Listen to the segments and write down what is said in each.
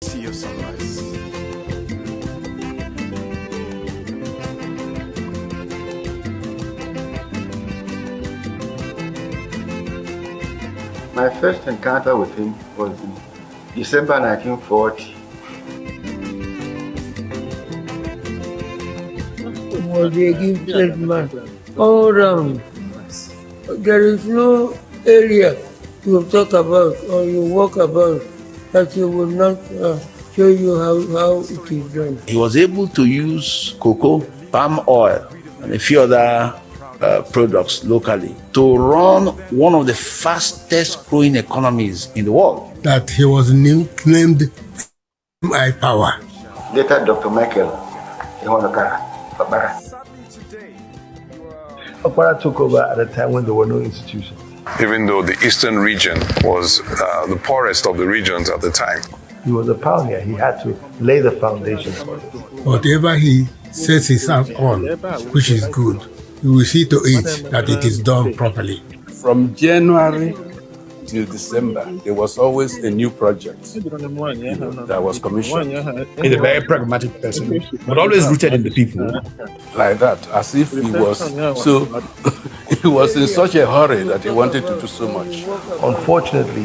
see your sunrise. My first encounter with him was in December 1940. He was a gifted man all round. There is no area you talk about or you walk about that he will not show you how it is done. He was able to use cocoa, palm oil, and a few other products locally to run one of the fastest growing economies in the world. That he was named My Power. Later, Dr. Michael Babara. Okpara took over at a time when there were no institutions. Even though the eastern region was the poorest of the regions at the time. He was a pioneer. He had to lay the foundations for it. Whatever he sets his hands on, which is good, we will see to it that it is done properly. From January till December, there was always a new project that was commissioned. He's a very pragmatic person, but always rooted in the people. Like that, as if he was so he was in such a hurry that he wanted to do so much. Unfortunately,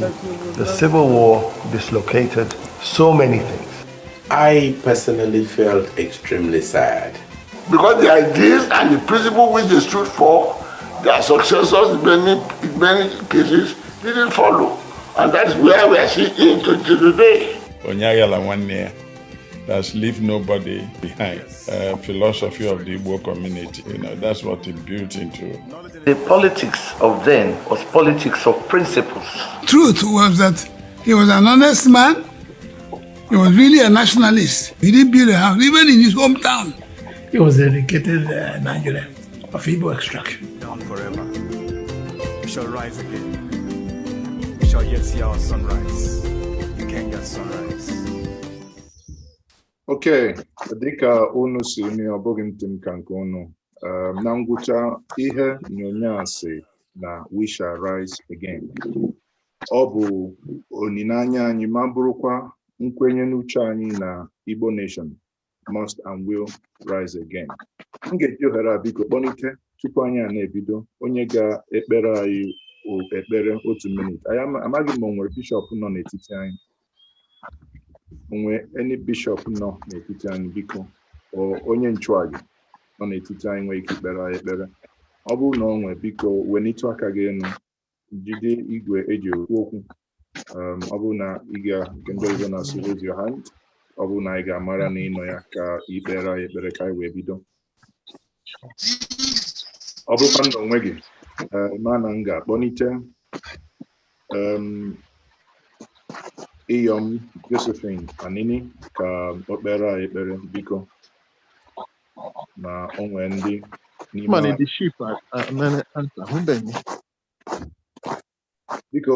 the Civil War dislocated so many things. I personally felt extremely sad. Because the ideas and the principles which they stood for, their successors in many cases didn't follow. And that's where we are seeing into today. Onyagala 1 year that's leave nobody behind. Philosophy of the Igbo community, that's what it built into. The politics of then was politics of principles. Truth was that he was an honest man. He was really a nationalist. He didn't build a house, even in his hometown. He was a dedicated Nigerian of Igbo extraction. Down forever. We shall rise again. We shall yet see our sunrise. The Kenyan sunrise. Okay, dịka unu si mi ọ bụghị ntị m ka nke unu. Na ngwụcha ihe nyonyo a sị na we shall rise again. Ọ bụ olileanya anyị ma bụrụkwa nkwenye n'uche anyị na Igbo nation must and will rise again. M ga-eji ohere a biko kpọnite tupu anyị a na-ebido onye ga-ekpere anyị ekpere otu minute. Amaghị m o nwere bishọp nọ n'etiti anyị. Onwe any bishop nọ n'etiti anyị biko onye nchụaja nọ n'etiti anyị nwee ike ikpere anyị ekpere. Ọ bụrụ na o nwee biko wenitụ aka gị elu jide igwe eji ekwu okwu. Ọ bụrụ na ị ga-nke ndị oyibo na-asị raise your hand. Ọ bụrụ na ị ga-amara na ịnọ ya ka ikpere anyị ekpere ka anyị wee bido. Ọ bụrụkwa na onwe gị ma na m ga-akpọnite Anyim Josephine Anini ka o kpere anyị ekpere biko na o nwee ndị n'ime biko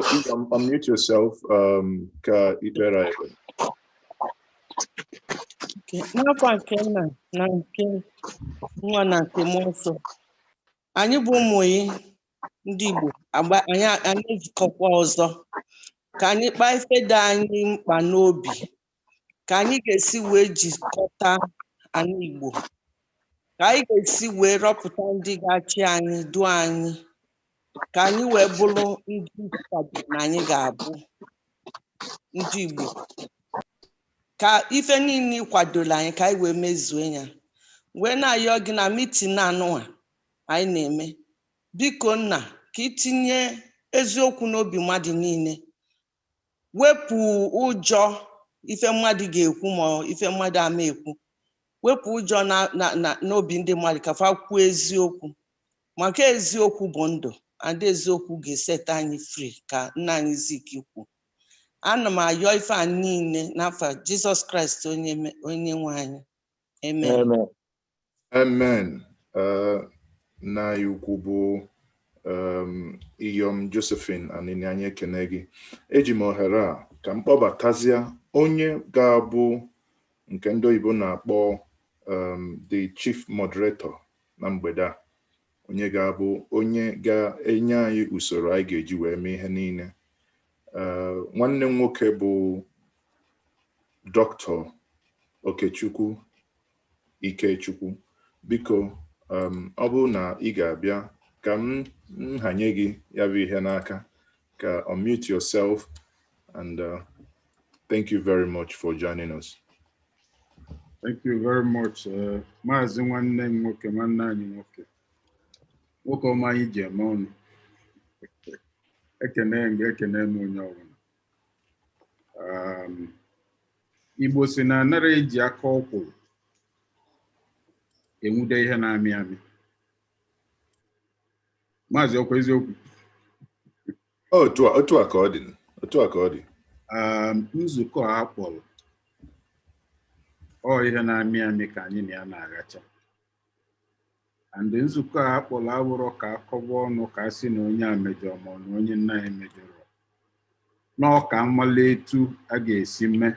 unmute yourself ka ikpere anyị ekpere. N'afọ nke nna na nke nwa na nke mmụọ nsọ, anyị bụ ụmụ ndị Igbo anyị ejikọkwa ọzọ ka anyị kpaa ife dị anyị mkpa n'obi ka anyị ga-esi wee jikọta anyị Igbo ka anyị ga-esi wee rọpụta ndị ga-achị anyị duo anyị ka anyị wee bụrụ ndị kwado na anyị ga-abụ ndị Igbo ka ife niile kwadola anyị ka anyị wee mezuo ya wee na-ayọ gị na mitin anụnwa anyị na-eme biko nna ka itinye eziokwu n'obi mmadụ niile wepụ ụjọ ife mmadụ ga-ekwu ma ife mmadụ ama ekwu wepụ ụjọ n'obi ndị mmadụ ka fa kwuo eziokwu maka eziokwu bụ ndụ adị eziokwu ga-eseta anyị free ka nna anyị Zik kwu. Ana m ayọ ife a niile n'afọ Jizọs Kraịst onye nwe anyị. Amen. Amen. Na ukwu bụ Anyim Josephine Anini anyị ekene gị. Eji m ohere a ka m kpọbatazịa onye ga-abụ nke ndị oyibo na-akpọ the chief moderator na mgbede a. Onye ga-abụ onye ga-enye anyị usoro anyị ga-eji wee mee ihe niile. Nwanne m nwoke bụ Dr. Okechukwu Ikechukwu, biko ọ bụrụ na ị ga-abịa ka m nhanye gị ya bụ ihe n'aka, ka unmute yourself and thank you very much for joining us. Thank you very much. Maazị nwanne m nwoke, nwanne anyị nwoke. Nwoke ọma anyị ji eme ọnụ. Ekene m onye ọbụla. Igbo si na anara eji aka ọkwụrụ enwude ihe na-amị amị. Maazị ọkwa eziokwu. Otu a ka ọ dị. Nzukọ a kpọrọ ihe na-amị amị ka anyị na ya na-agacha. And nzukọ a kpọrọ awụrụ ka akọwa ọnụ ka a sị na onye a mejọrọ ma na onye nna ya mejọrọ. N'ọka mmale etu a ga-esi mee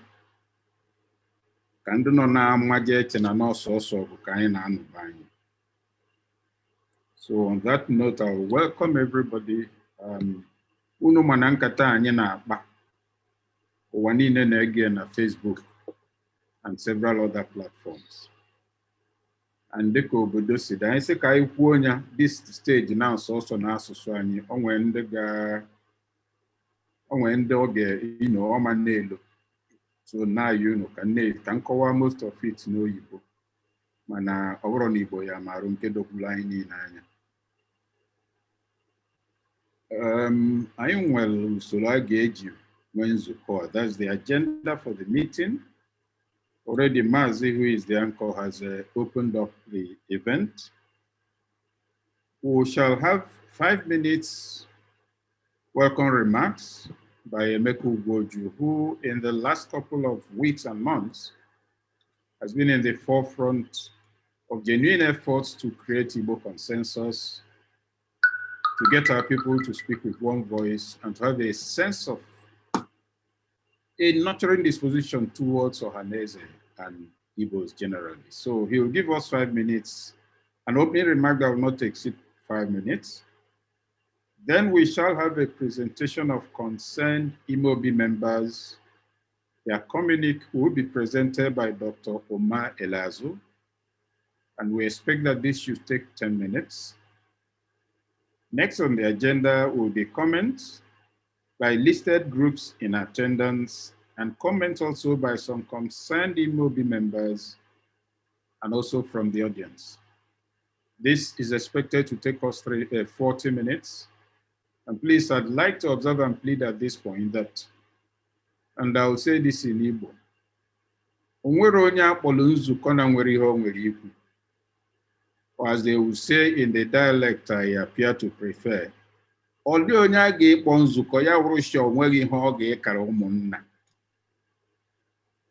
ka ndị nọ na-amaje eche na n'ọsọsọ bụ ka anyị na-anụba anyị. So on that note, I will welcome everybody. Unu mana nkata anyị na-akpa ụwa niile na-ege na Facebook and several other platforms. And dịka obodo si dị, anyị sị ka anyị kwuo onye this stage na ọsọsọ na asụsụ anyị, onwe ndị oge ọma n'elu. So now ka nkọwa most of it n'oyibo, mana ọ bụrụ na Igbo ya marụ nke dokwuru anyị niile anya. Anyị nwere usoro a ga-eji nwee nzukọ. That's the agenda for the meeting. Already Mazi, who is the anchor, has opened up the event. We shall have 5 minutes welcome remarks by Emeku Ugoju, who in the last couple of weeks and months has been in the forefront of genuine efforts to create Igbo consensus, to get our people to speak with one voice and to have a sense of a nurturing disposition towards Ohaneze and Igbos generally. So he will give us 5 minutes, an opening remark that will not exceed 5 minutes. Then we shall have a presentation of concerned IMOB members. Their communique will be presented by Dr. Omar Elazu, and we expect that this should take 10 minutes. Next on the agenda will be comments by listed groups in attendance and comments also by some concerned IMOB members and also from the audience. This is expected to take us 40 minutes. And please, I'd like to observe and plead at this point that, and I will say this in Igbo, onwere onye akpọrọ nzukọ na nwere ihe o nwere ikwu. Or as they will say in the dialect I appear to prefer, ọ dị onye a ga-ekpọ nzukọ ya wụrụ shi onweghị ihe ọ ga-ekara ụmụnna.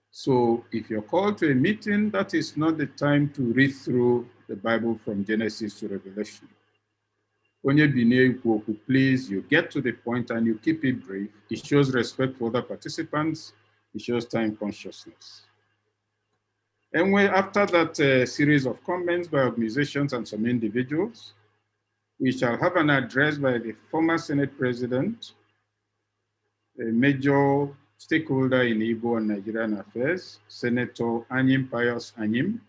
So if you're called to a meeting, that is not the time to read through the Bible from Genesis to Revelation. Onye binye ikwu okwu, please, you get to the point and you keep it brief. It shows respect for other participants. It shows time consciousness. Anyway, after that series of comments by organizations and some individuals, we shall have an address by the former Senate President, a major stakeholder in Igbo and Nigerian affairs, Senator Anyim Pius Anyim,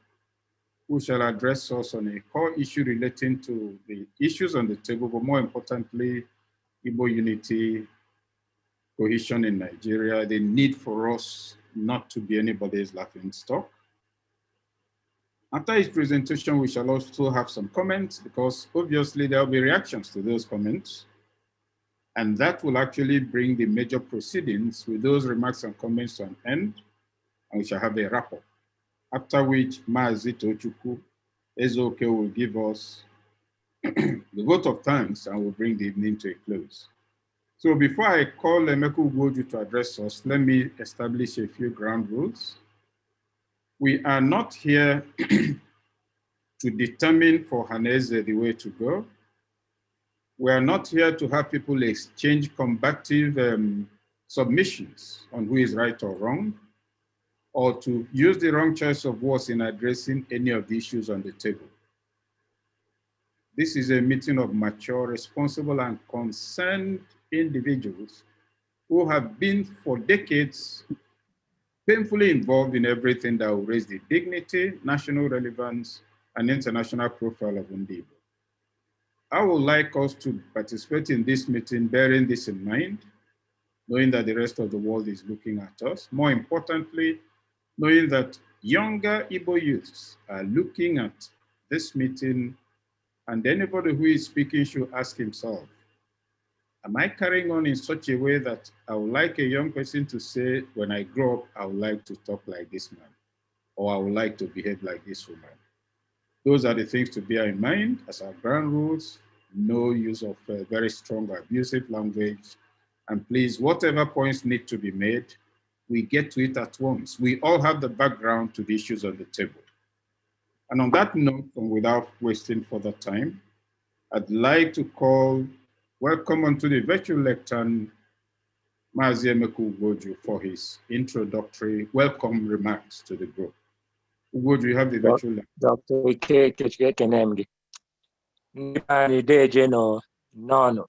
who shall address us on a core issue relating to the issues on the table, but more importantly, Igbo unity, cohesion in Nigeria, the need for us not to be anybody's laughing stock. After his presentation, we shall also have some comments because obviously there will be reactions to those comments. And that will actually bring the major proceedings with those remarks and comments to an end. And we shall have a wrap-up. After which Mazi Tochukwu Ezoke will give us the vote of thanks and will bring the evening to a close. So before I call Emeku Ugoju to address us, let me establish a few ground rules. We are not here to determine for Ohaneze the way to go. We are not here to have people exchange combative submissions on who is right or wrong, or to use the wrong choice of words in addressing any of the issues on the table. This is a meeting of mature, responsible, and concerned individuals who have been for decades painfully involved in everything that will raise the dignity, national relevance, and international profile of Ndibo. I would like us to participate in this meeting bearing this in mind, knowing that the rest of the world is looking at us. More importantly, knowing that younger Igbo youths are looking at this meeting, and anybody who is speaking should ask himself, am I carrying on in such a way that I would like a young person to say, when I grow up, I would like to talk like this man, or I would like to behave like this woman? Those are the things to bear in mind as our ground rules. No use of very strong abusive language. And please, whatever points need to be made, we get to it at once. We all have the background to the issues on the table. And on that note, and without wasting further time, I'd like to welcome onto the virtual lectern, Mazi Emeku Ugoju, for his introductory welcome remarks to the group. Ugoju, you have the virtual lectern. Dr. Ike Kenemgi. Ndị deje nọ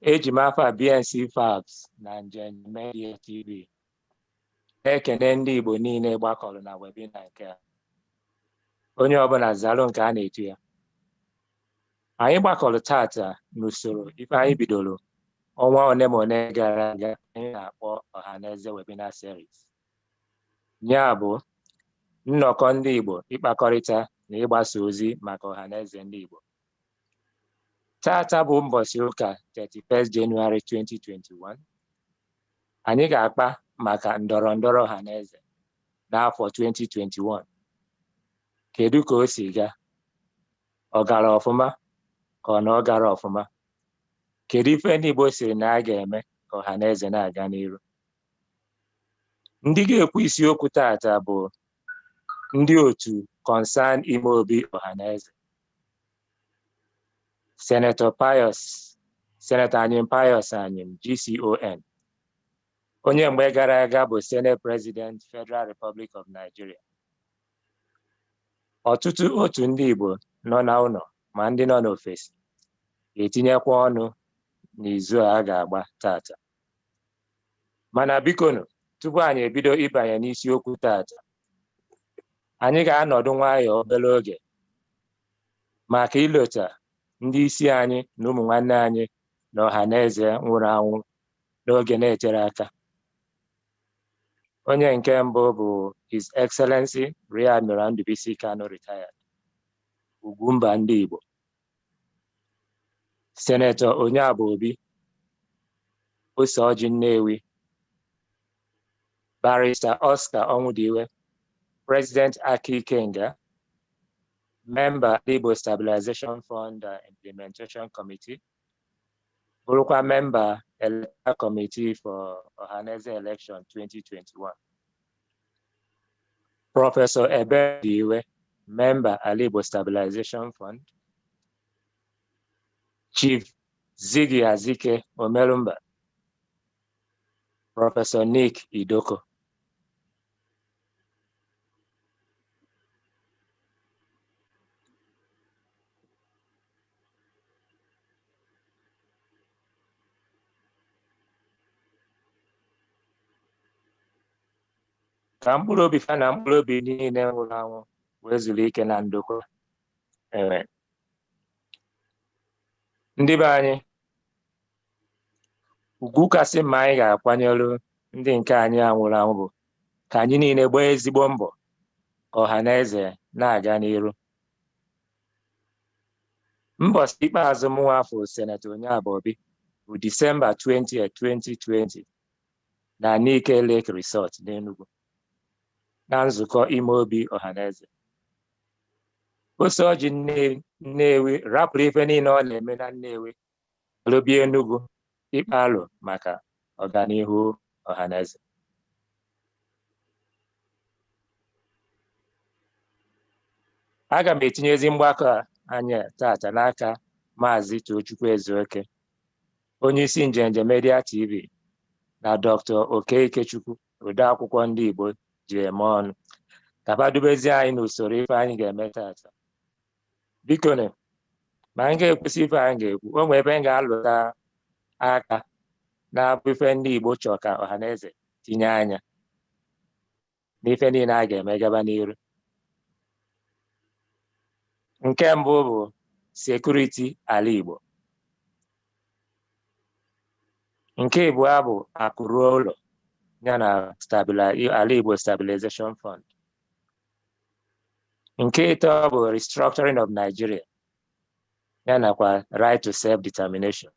eji m afa BNC Fabs na Njenje Media TV. Ekene ndị Igbo niile gbakọrọ na webinar nke a. Onye ọbụla zalụ nke a na-etu ya. Anyị gbakọrọ tata n'usoro ife anyị bidoro ọnwa one ma one gara aga anyị na-akpọ Ohaneze webinar series. Ya bụ nnọkọ ndị Igbo ịkpakọrịta na ịgbasa ozi maka ọhaneze ndị Igbo. Tata bụ ụbọchị ụka 31st January 2021. Anyị ga-akpa maka ndọrọndọrọ ọhaneze n'afọ 2021. Kedu ka o si gaa? Ọ gara ọfụma ka ọ na ọ gara ọfụma? Kedu ife ndị Igbo siri na a ga-eme ka ọhaneze na-aga n'iru? Ndị ga-ekwu isiokwu tata bụ ndị otu Concern Ime Obi Ohaneze. Senator Anyim Anyim, GCON. Onye mgbe gara aga bụ Senate President, Federal Republic of Nigeria. Ọtụtụ otu ndị Igbo nọ na ụlọ ma ndị nọ n'ofesi ga-etinyekwa ọnụ n'izu a ga-agba tata. Mana bikonu, tupu anyị ebido ịbanye n'isiokwu tata, anyị ga-anọdụ nwayọọ obere oge maka ilota ndị isi anyị na ụmụ nwanne anyị na ọhaneze nwụrụ anwụ n'oge na-etere aka. Onye nke mbụ bụ His Excellency Rear Admiral Ndubisi Kanu retired, Ugwumba ndị Igbo. Senator Onyabo Obi, Oseoji Nnewi. Barrister Oscar Onwudiwe, President Aki Kenga, Member Igbo Stabilization Fund Implementation Committee, Burukwa Member Electoral Committee for Ohaneze Election 2021. Professor Ebe Diwe, Member Igbo Stabilization Fund. Chief Ziggy Azike Omelumba, Professor Nick Idoko. Ka mkpụrụ obi fa na mkpụrụ obi niile nwụrụ anwụ wee zuru ike na ndokwa. Ndị be anyị, ugwu kasị mma anyị ga-akwanyere ndị nke anyị nwụrụ anwụ bụ ka anyị niile gbaa ezigbo mbọ ka ọhaneze na-aga n'iru. Mbọsị ikpeazụ m afọ Senator Onyabo Obi bụ December 20, 2020 na Nike Lake Resort n'Enugu, na nzukọ ime obi ọhaneze. Oseoji Nnewi rapụrụ ife niile ọ na-eme na Nnewi lobie Enugu ikpe alụ maka ọganihu ọhaneze. Aga m etinyezi mgbakọ anyị tata n'aka Maazị Tochukwu Ezeoke, onye isi Njenje Media TV, na Dr. Okeichukwu, odeakwụkwọ ndị Igbo ji eme ọnụ, ka ha dubezi anyị n'usoro ife anyị ga-eme tata. Biko ma anyị ga-ekwesị ife anyị ga-ekwu, o nwee ebe m ga-alụta aka na-abụ ife ndị Igbo chọọ ka ọhaneze tinye anya n'ife niile a ga-eme gaba n'iru. Nke mbụ bụ sekuriti ala Igbo. Nke abụọ bụ akụ ruo ụlọ yana ala Igbo Stabilization Fund. Nke ịtọ bụ restructuring of Nigeria yanakwa right to self-determination.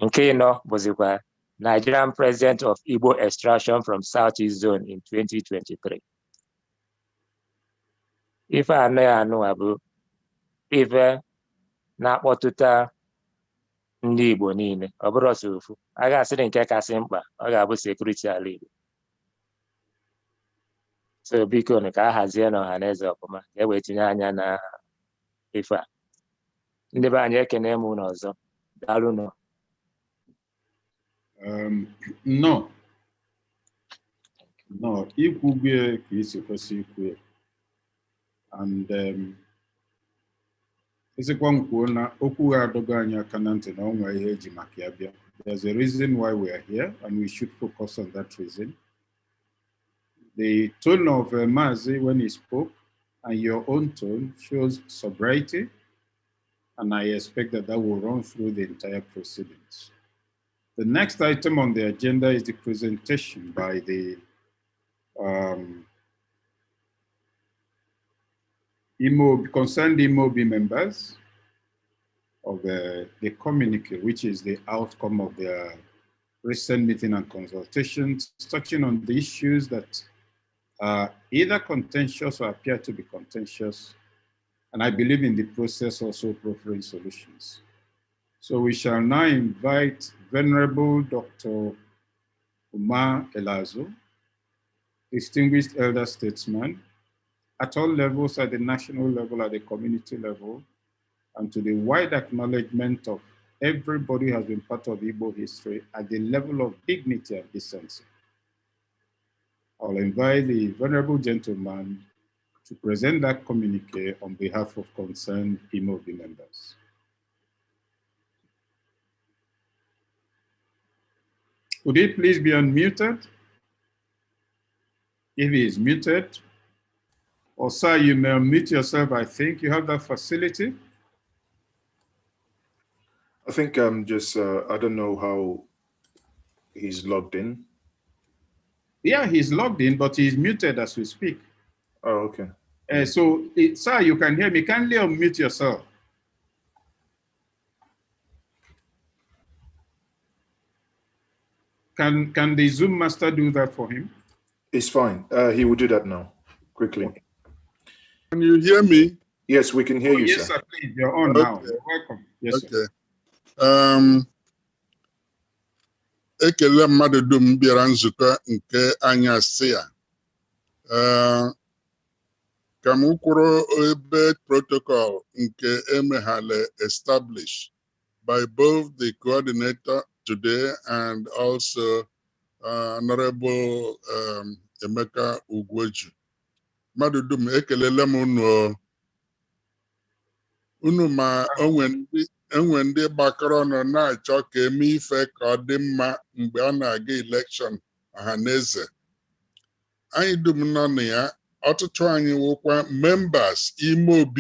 Nke ịnọ bụzikwa Nigerian President of Igbo Extraction from Southeast Zone in 2023. Ife anọ ya anụwa bụ ife na-akpọtụta ndị Igbo niile, ọ bụrụ ọsọ ofu. A ga-asịrị nke kasị mkpa ọ ga-abụ sekuriti ala Igbo. So biko ka a hazie na ọhaneze ọfụma ka e wee tinye anya na ife a. Ndị be anyị ekene m unu ọzọ. Daalụ nọ. No, ikwu gị ka isi kwesị ikwu ya. And esikwa nkwuo na okwu ga-adọga anyị aka na ntị na ọnwa ihe eji maka ya bịa. There's a reason why we are here and we should focus on that reason. The tone of Mazi when he spoke and your own tone shows sobriety, and I expect that that will run through the entire proceedings. The next item on the agenda is the presentation by the concerned IMOB members of the Communique, which is the outcome of their recent meeting and consultations, touching on the issues that are either contentious or appear to be contentious, and I believe in the process also proffering solutions. So we shall now invite Venerable Dr. Umar Elazo, distinguished elder statesman, at all levels, at the national level, at the community level, and to the wide acknowledgement of everybody who has been part of Igbo history at the level of dignity and decency. I'll invite the venerable gentleman to present that communique on behalf of concerned IMOB members. Would he please be unmuted? If he is muted, or sir, you may unmute yourself. I think you have that facility. I think I'm just, I don't know how he's logged in. Yeah, he's logged in, but he's muted as we speak. Oh, okay. Sir, you can hear me. Kindly unmute yourself. Can the Zoom master do that for him? It's fine. He will do that now, quickly. Okay. Can you hear me? Yes, we can hear you, yes, sir. Please, you're on now. You're welcome. Yes, okay. Ekele mmadụ dum bịara nzukọ nke anyasị a. Ka m kwuru ebe protocol nke emeghale established by both the coordinator today and also Honorable Emeka Ugweju. Mmadụ dum ekelele m unu ma enwe ndị gbakọrọ ọnụ na-achọ ka eme ife ka ọ dị mma mgbe a na-aga election ọhaneze. Anyị dum nọ na ya, ọtụtụ anyị wụkwa members IMOB.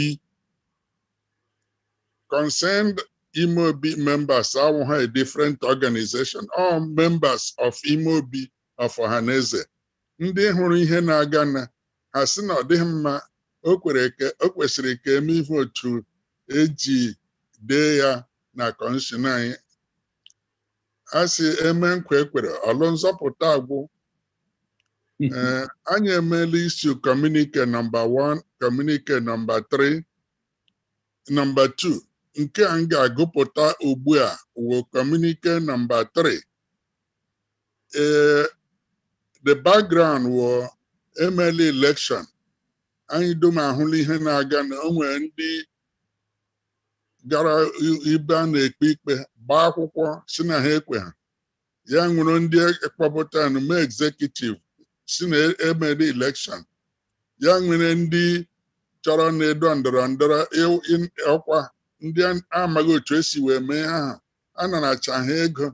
Concerned IMOB members awụha a different organization, all members of IMOB of ọhaneze. Ndị hụrụ ihe na-aga na ha sị na ọ dịghị mma, o kwesịrị ka eme ihe otu eji dee ya na kọnshọn anyị. A sị eme nkwa ekwere ọlụ nzọpụta agwụ. Anyị emeela issue communique number 1, communique number 3, number 2. Nke a m ga-agụpụta ugbu a wụ communique number 3. The background wụ emeela election. Anyị dum ahụla ihe na-aga na o nwere ndị gara ibe a na-ekpe ikpe gbaa akwụkwọ si na ha ekwe ha. Ya nwere ndị ekpọpụta na mee executive si na emere election. Ya nwere ndị chọrọ na-edo ndọrọndọrọ ọkwa ndị amaghị otu esi wee mee ha. A naracha ha ego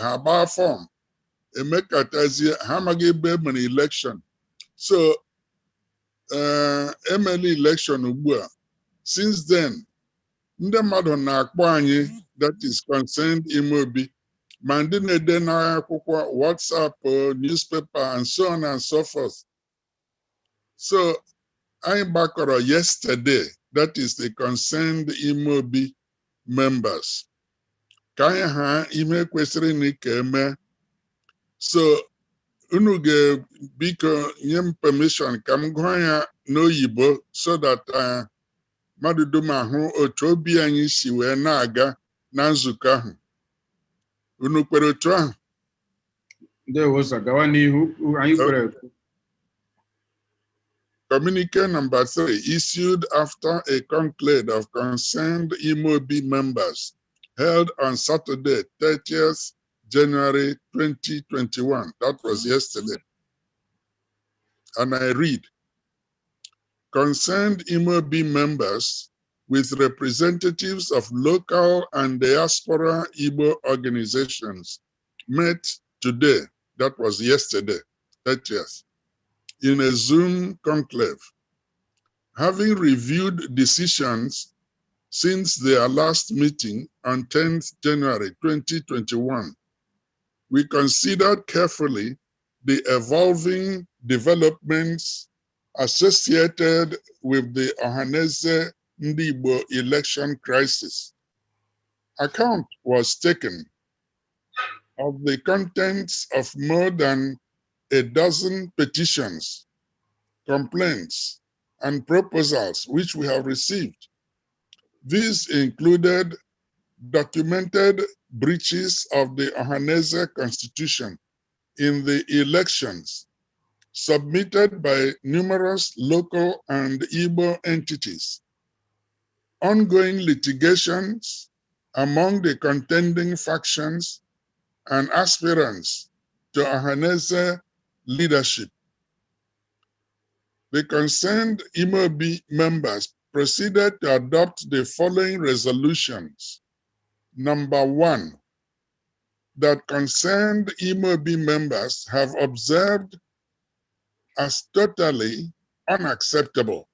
ha gbaa fọm emekatazie ha amaghị ebe emere election. So emere election ugbu a. Since then, ndị mmadụ na-akpọ anyị, that is concerned Imobi, ma ndị na-ede n'akwụkwọ WhatsApp, newspaper, and so on and so forth. So anyị gbakọrọ yesterday, that is the concerned Imobi members. Ka anyị ha ime kwesịrị na ike eme. So unu ga-biko nye m permission ka m gụọ ya n'oyibo so that mmadụ dum ahụ otu obi anyị si wee na-aga na nzukọ ahụ. Unu kwere otu ahụ? Ndewo sir, gawa n'ihu, anyị kwere. Communique number 3, issued after a conclave of concerned Imobi members held on Saturday, 30th January 2021. That was yesterday. And I read, concerned Imobi members with representatives of local and diaspora Igbo organizations met today, that was yesterday, 30th, in a Zoom conclave. Having reviewed decisions since their last meeting on 10th January 2021, we considered carefully the evolving developments associated with the Ohaneze Ndigbo election crisis. Account was taken of the contents of more than a dozen petitions, complaints, and proposals which we have received. These included documented breaches of the Ohaneze Constitution in the elections submitted by numerous local and Igbo entities, ongoing litigations among the contending factions and aspirants to Ohaneze leadership. The concerned Imobi members proceeded to adopt the following resolutions. Number 1, that concerned Imobi members have observed as totally unacceptable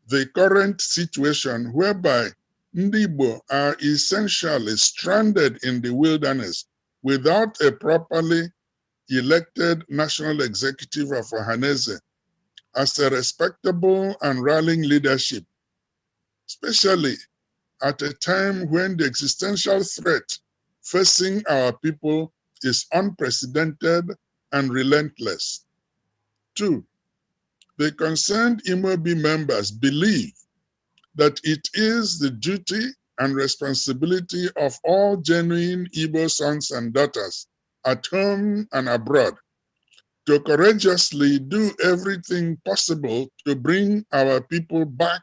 the current situation whereby Ndigbo are essentially stranded in the wilderness without a properly elected national executive of Ohaneze as a respectable and rallying leadership, especially at a time when the existential threat facing our people is unprecedented and relentless. 2, the concerned Imobi members believe that it is the duty and responsibility of all genuine Igbo sons and daughters at home and abroad to courageously do everything possible to bring our people back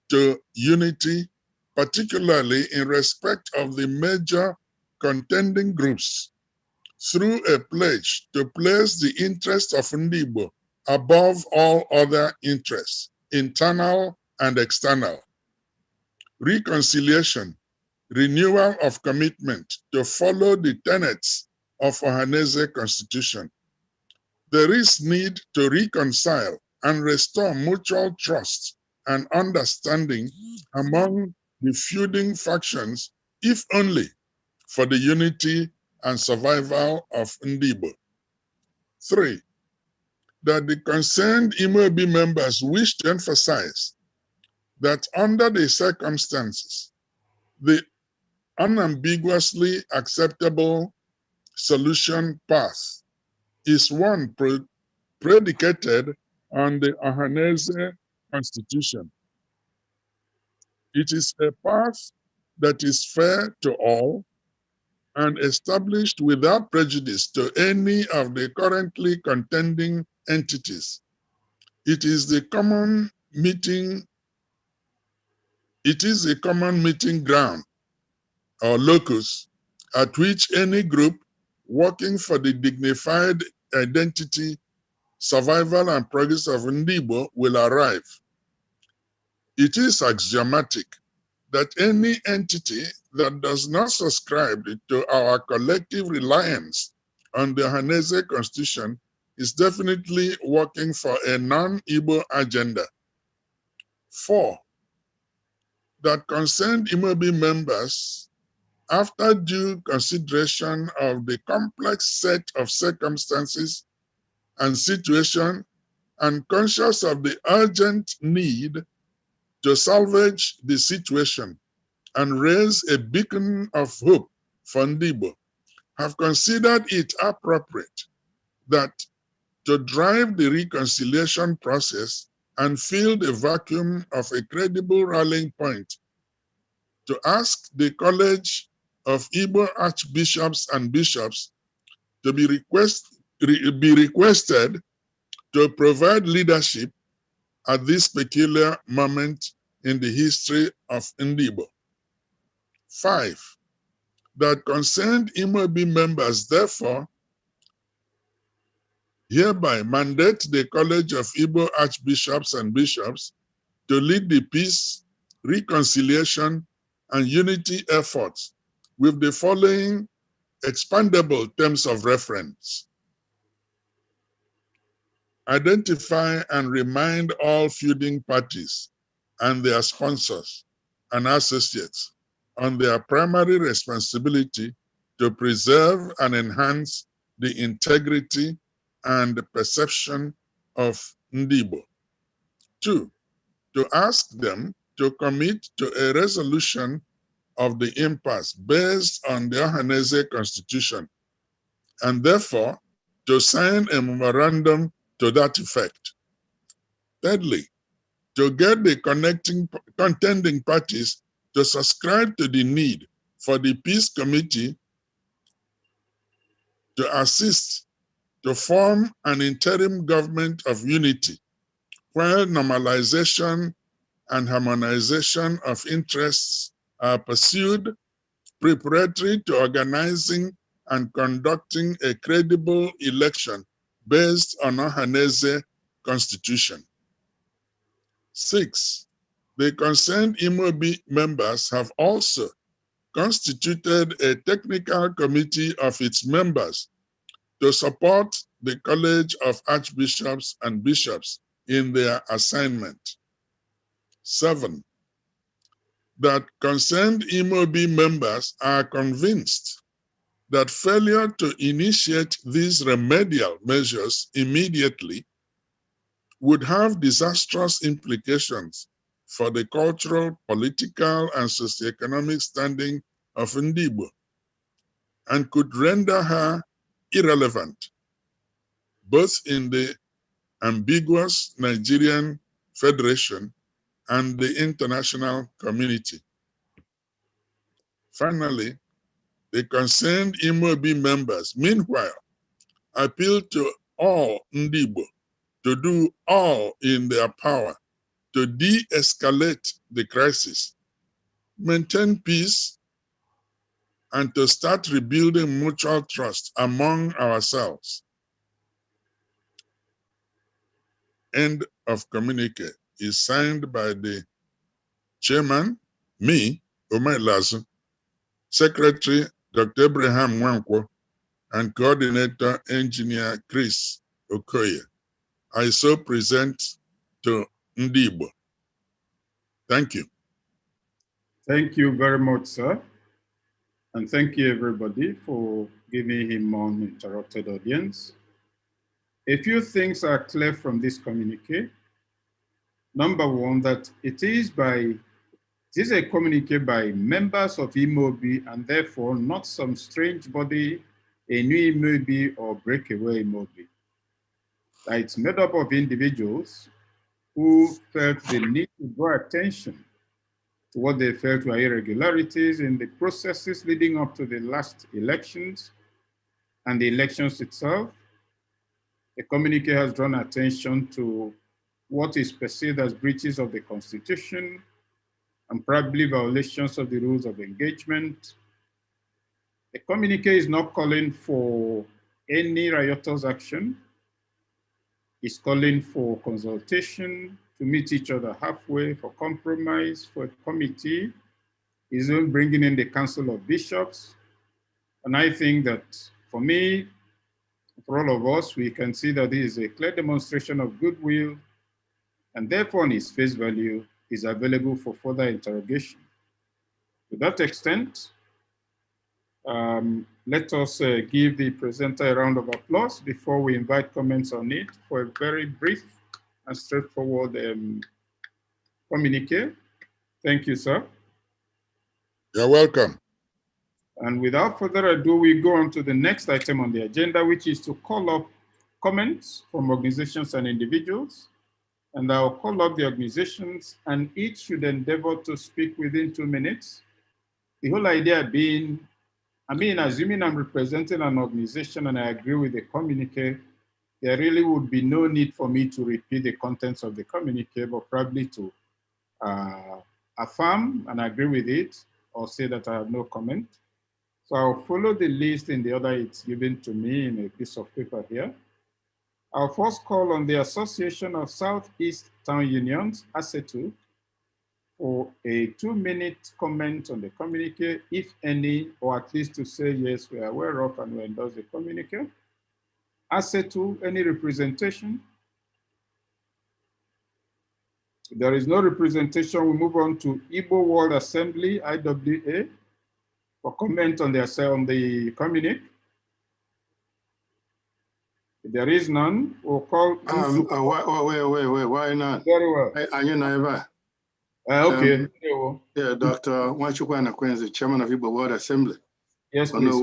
to unity, particularly in respect of the major contending groups, through a pledge to place the interest of Ndigbo above all other interests, internal and external. Reconciliation, renewal of commitment to follow the tenets of Ohaneze Constitution. There is need to reconcile and restore mutual trust and understanding among the feuding factions, if only for the unity and survival of Ndigbo. 3, that the concerned Imobi members wish to emphasize that under the circumstances, the unambiguously acceptable solution path is one predicated on the Ohaneze Constitution. It is a path that is fair to all and established without prejudice to any of the currently contending entities. It is a common meeting ground or locus at which any group working for the dignified identity, survival, and progress of Ndigbo will arrive. It is axiomatic that any entity that does not subscribe to our collective reliance on the Ohaneze Constitution is definitely working for a non-Igbo agenda. 4, that concerned Imobi members, after due consideration of the complex set of circumstances and situation, and conscious of the urgent need to salvage the situation and raise a beacon of hope for Ndibo, have considered it appropriate that to drive the reconciliation process and fill the vacuum of a credible rallying point, to ask the College of Igbo Archbishops and Bishops to be requested to provide leadership at this peculiar moment in the history of Ndibo. 5, that concerned Imobi members, therefore, hereby mandate the College of Igbo Archbishops and Bishops to lead the peace, reconciliation, and unity efforts with the following expandable terms of reference. Identify and remind all feuding parties and their sponsors and associates on their primary responsibility to preserve and enhance the integrity and perception of Ndibo. 2, to ask them to commit to a resolution of the impasse based on the Ohaneze Constitution, and therefore to sign a memorandum to that effect. Thirdly, to get the contending parties to subscribe to the need for the Peace Committee to assist to form an interim government of unity, where normalization and harmonization of interests are pursued, preparatory to organizing and conducting a credible election based on Ohaneze Constitution. 6, the concerned Imobi members have also constituted a technical committee of its members to support the College of Archbishops and Bishops in their assignment. 7, that concerned Imobi members are convinced that failure to initiate these remedial measures immediately would have disastrous implications for the cultural, political, and socioeconomic standing of Ndibo, and could render her irrelevant, both in the ambiguous Nigerian Federation and the international community. Finally, the concerned Imobi members, meanwhile, appeal to all Ndibo to do all in their power to de-escalate the crisis, maintain peace, and to start rebuilding mutual trust among ourselves. End of communique is signed by the chairman, me, Omar Lazo, secretary, Dr. Abraham Nwankwo, and coordinator, engineer Chris Okoye. I so present to Ndibo. Thank you. Thank you very much, sir. And thank you, everybody, for giving him uninterrupted audience. A few things are clear from this communique. Number one, that it is a communique by members of Imobi, and therefore not some strange body, a new Imobi or breakaway Imobi. That it's made up of individuals who felt the need to draw attention to what they felt were irregularities in the processes leading up to the last elections and the elections itself. The communique has drawn attention to what is perceived as breaches of the Constitution and probably violations of the rules of engagement. The communique is not calling for any riotous action. It's calling for consultation, to meet each other halfway, for compromise, for a committee. It's even bringing in the Council of Bishops. And I think that, for me, For all of us, we can see that this is a clear demonstration of goodwill, and therefore on its face value is available for further interrogation. To that extent, let us give the presenter a round of applause before we invite comments on it for a very brief and straightforward communique. Thank you, sir. You're welcome. And without further ado, we go on to the next item on the agenda, which is to call up comments from organizations and individuals. And I'll call up the organizations, and each should endeavor to speak within 2 minutes. The whole idea being, assuming I'm representing an organization and I agree with the communique, there really would be no need for me to repeat the contents of the communique, but probably to affirm and agree with it, or say that I have no comment. So I'll follow the list in the order it's given to me in a piece of paper here. I'll first call on the Association of Southeast Town Unions, ASETU, for a 2-minute comment on the communique, if any, or at least to say, yes, we are aware of and we endorse the communique. ASETU, any representation? If there is no representation, we move on to Igbo World Assembly, IWA, for comment on the communique. If there is none, we'll call. Wait, why not? Very well. Okay. Yeah, Dr. Nwachukwu Quincy, Chairman of Igbo World Assembly. Yes, please.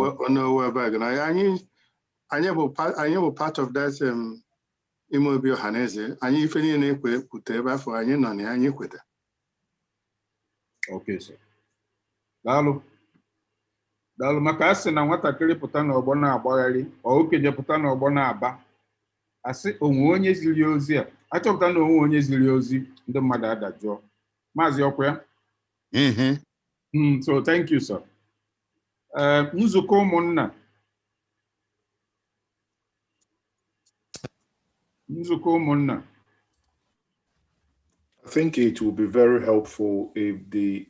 I am part of that Imobi Ohaneze. Anyị ife niile na-ekwute ebe afọ anyị nọ na anyị kwete. Okay, sir. Daalụ maka asị na nwatakịrị pụta n'ọgbọ na-agbagharị, ọ okenye pụta n'ọgbọ na-aba. Asị onwe onye ziri ozi a, achọpụta na onwe onye ziri ozi, ndị mmadụ adajụọ. Maazị ọkwa ya? So thank you, sir. Nzukọ ụmụnna. I think it will be very helpful if the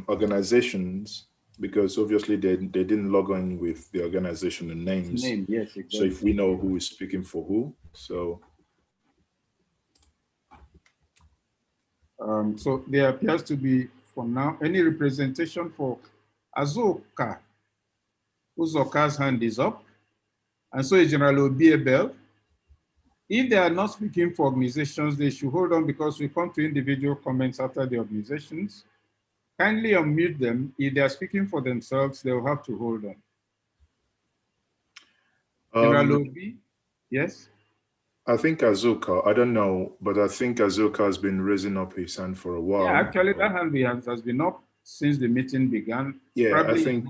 organizations, because obviously they didn't log on with the organization and names. Yes, exactly. So if we know who is speaking for who, so. So there appears to be, for now, any representation for Azuka. Uzoka's hand is up. And so is General Obiebel. If they are not speaking for organizations, they should hold on because we come to individual comments after the organizations. Kindly unmute them. If they are speaking for themselves, they will have to hold on. General Obi, yes? I think Azuka, I don't know, but I think Azuka has been raising up his hand for a while. Yeah, actually that hand has been up since the meeting began. Yeah, probably I think.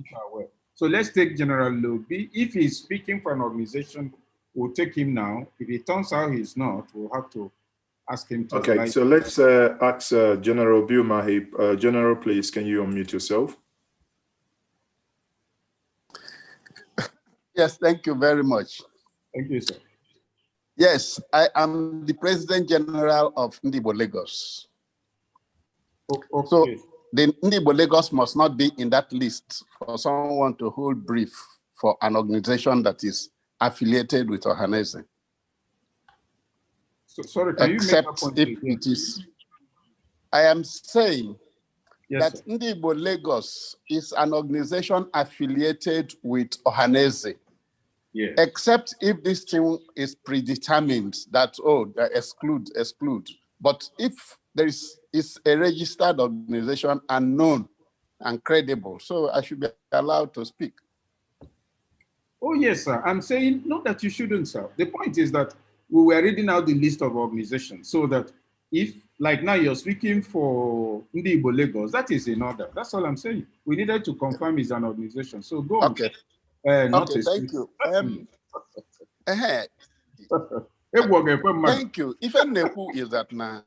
So let's take General Lobi. If he's speaking for an organization, we'll take him now. If it turns out he's not, we'll have to ask him to. Okay, so let's ask General Biumahi. General, please, can you unmute yourself? Yes, thank you very much. Thank you, sir. Yes, I am the President General of Ndibo Lagos. Okay. So the Ndibo Lagos must not be in that list for someone to hold brief for an organization that is affiliated with Ohaneze. So, sorry, can except you make a point if again? it is. I am saying yes, that Ndibo Lagos is an organization affiliated with Ohaneze. Yes. Except if this thing is predetermined that, oh, exclude. But if there is a registered organization and known and credible, so I should be allowed to speak. Oh, yes, sir. I'm saying not that you shouldn't, sir. The point is that we were reading out the list of organizations so that if, like now you're speaking for Ndibo Lagos, that is in order. That's all I'm saying. We needed to confirm it's an organization. So go on. Okay. Not okay, a thank you. Thank you. Even Neku is that now.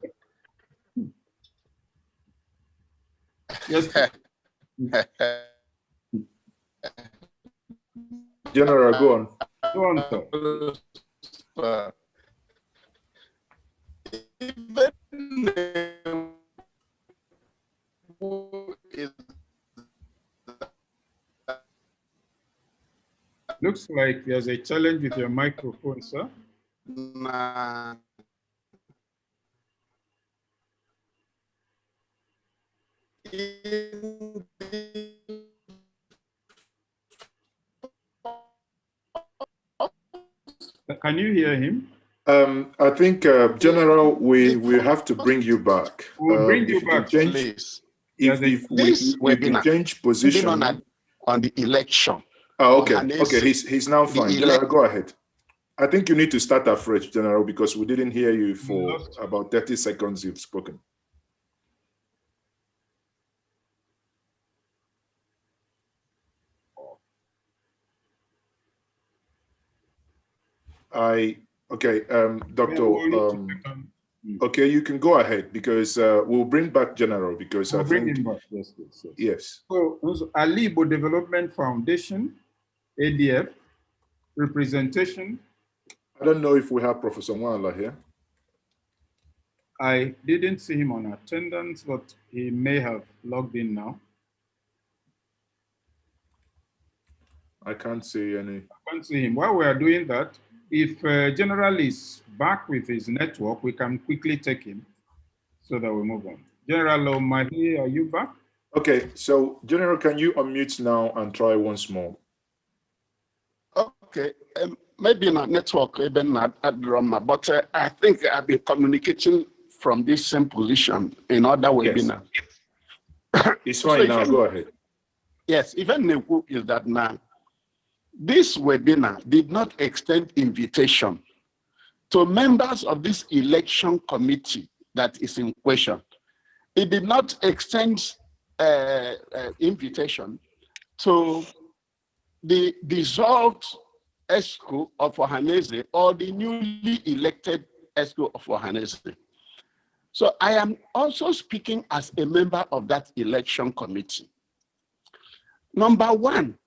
Yes. General, go on. Go on, sir. Even Neku is Looks like there's a challenge with your microphone, sir. Nah. Can you hear him? I think, General, we have to bring you back. We'll bring you back, please. If we change position on the election. Oh, okay. Okay, he's now fine. General, go ahead. I think you need to start afresh, General, because we didn't hear you for about 30 seconds you've spoken. Doctor, okay, you can go ahead because we'll bring back General because we'll I think. Him back. Yes, yes. Yes. So, Alibo Development Foundation, ADF, representation. I don't know if we have Professor Mwala here. I didn't see him on attendance, but he may have logged in now. I can't see any. I can't see him. While we are doing that, if General is back with his network, we can quickly take him so that we move on. General Omahi, are you back? Okay, so General, can you unmute now and try once more? Okay, maybe not network, even not at drama, but I think I've been communicating from this same position in other webinars. It's fine so now, go ahead. Yes, even Neku is that now. This webinar did not extend invitation to members of this election committee that is in question. It did not extend invitation to the dissolved ESCO of Ohaneze or the newly elected ESCO of Ohaneze. So I am also speaking as a member of that election committee. Number one,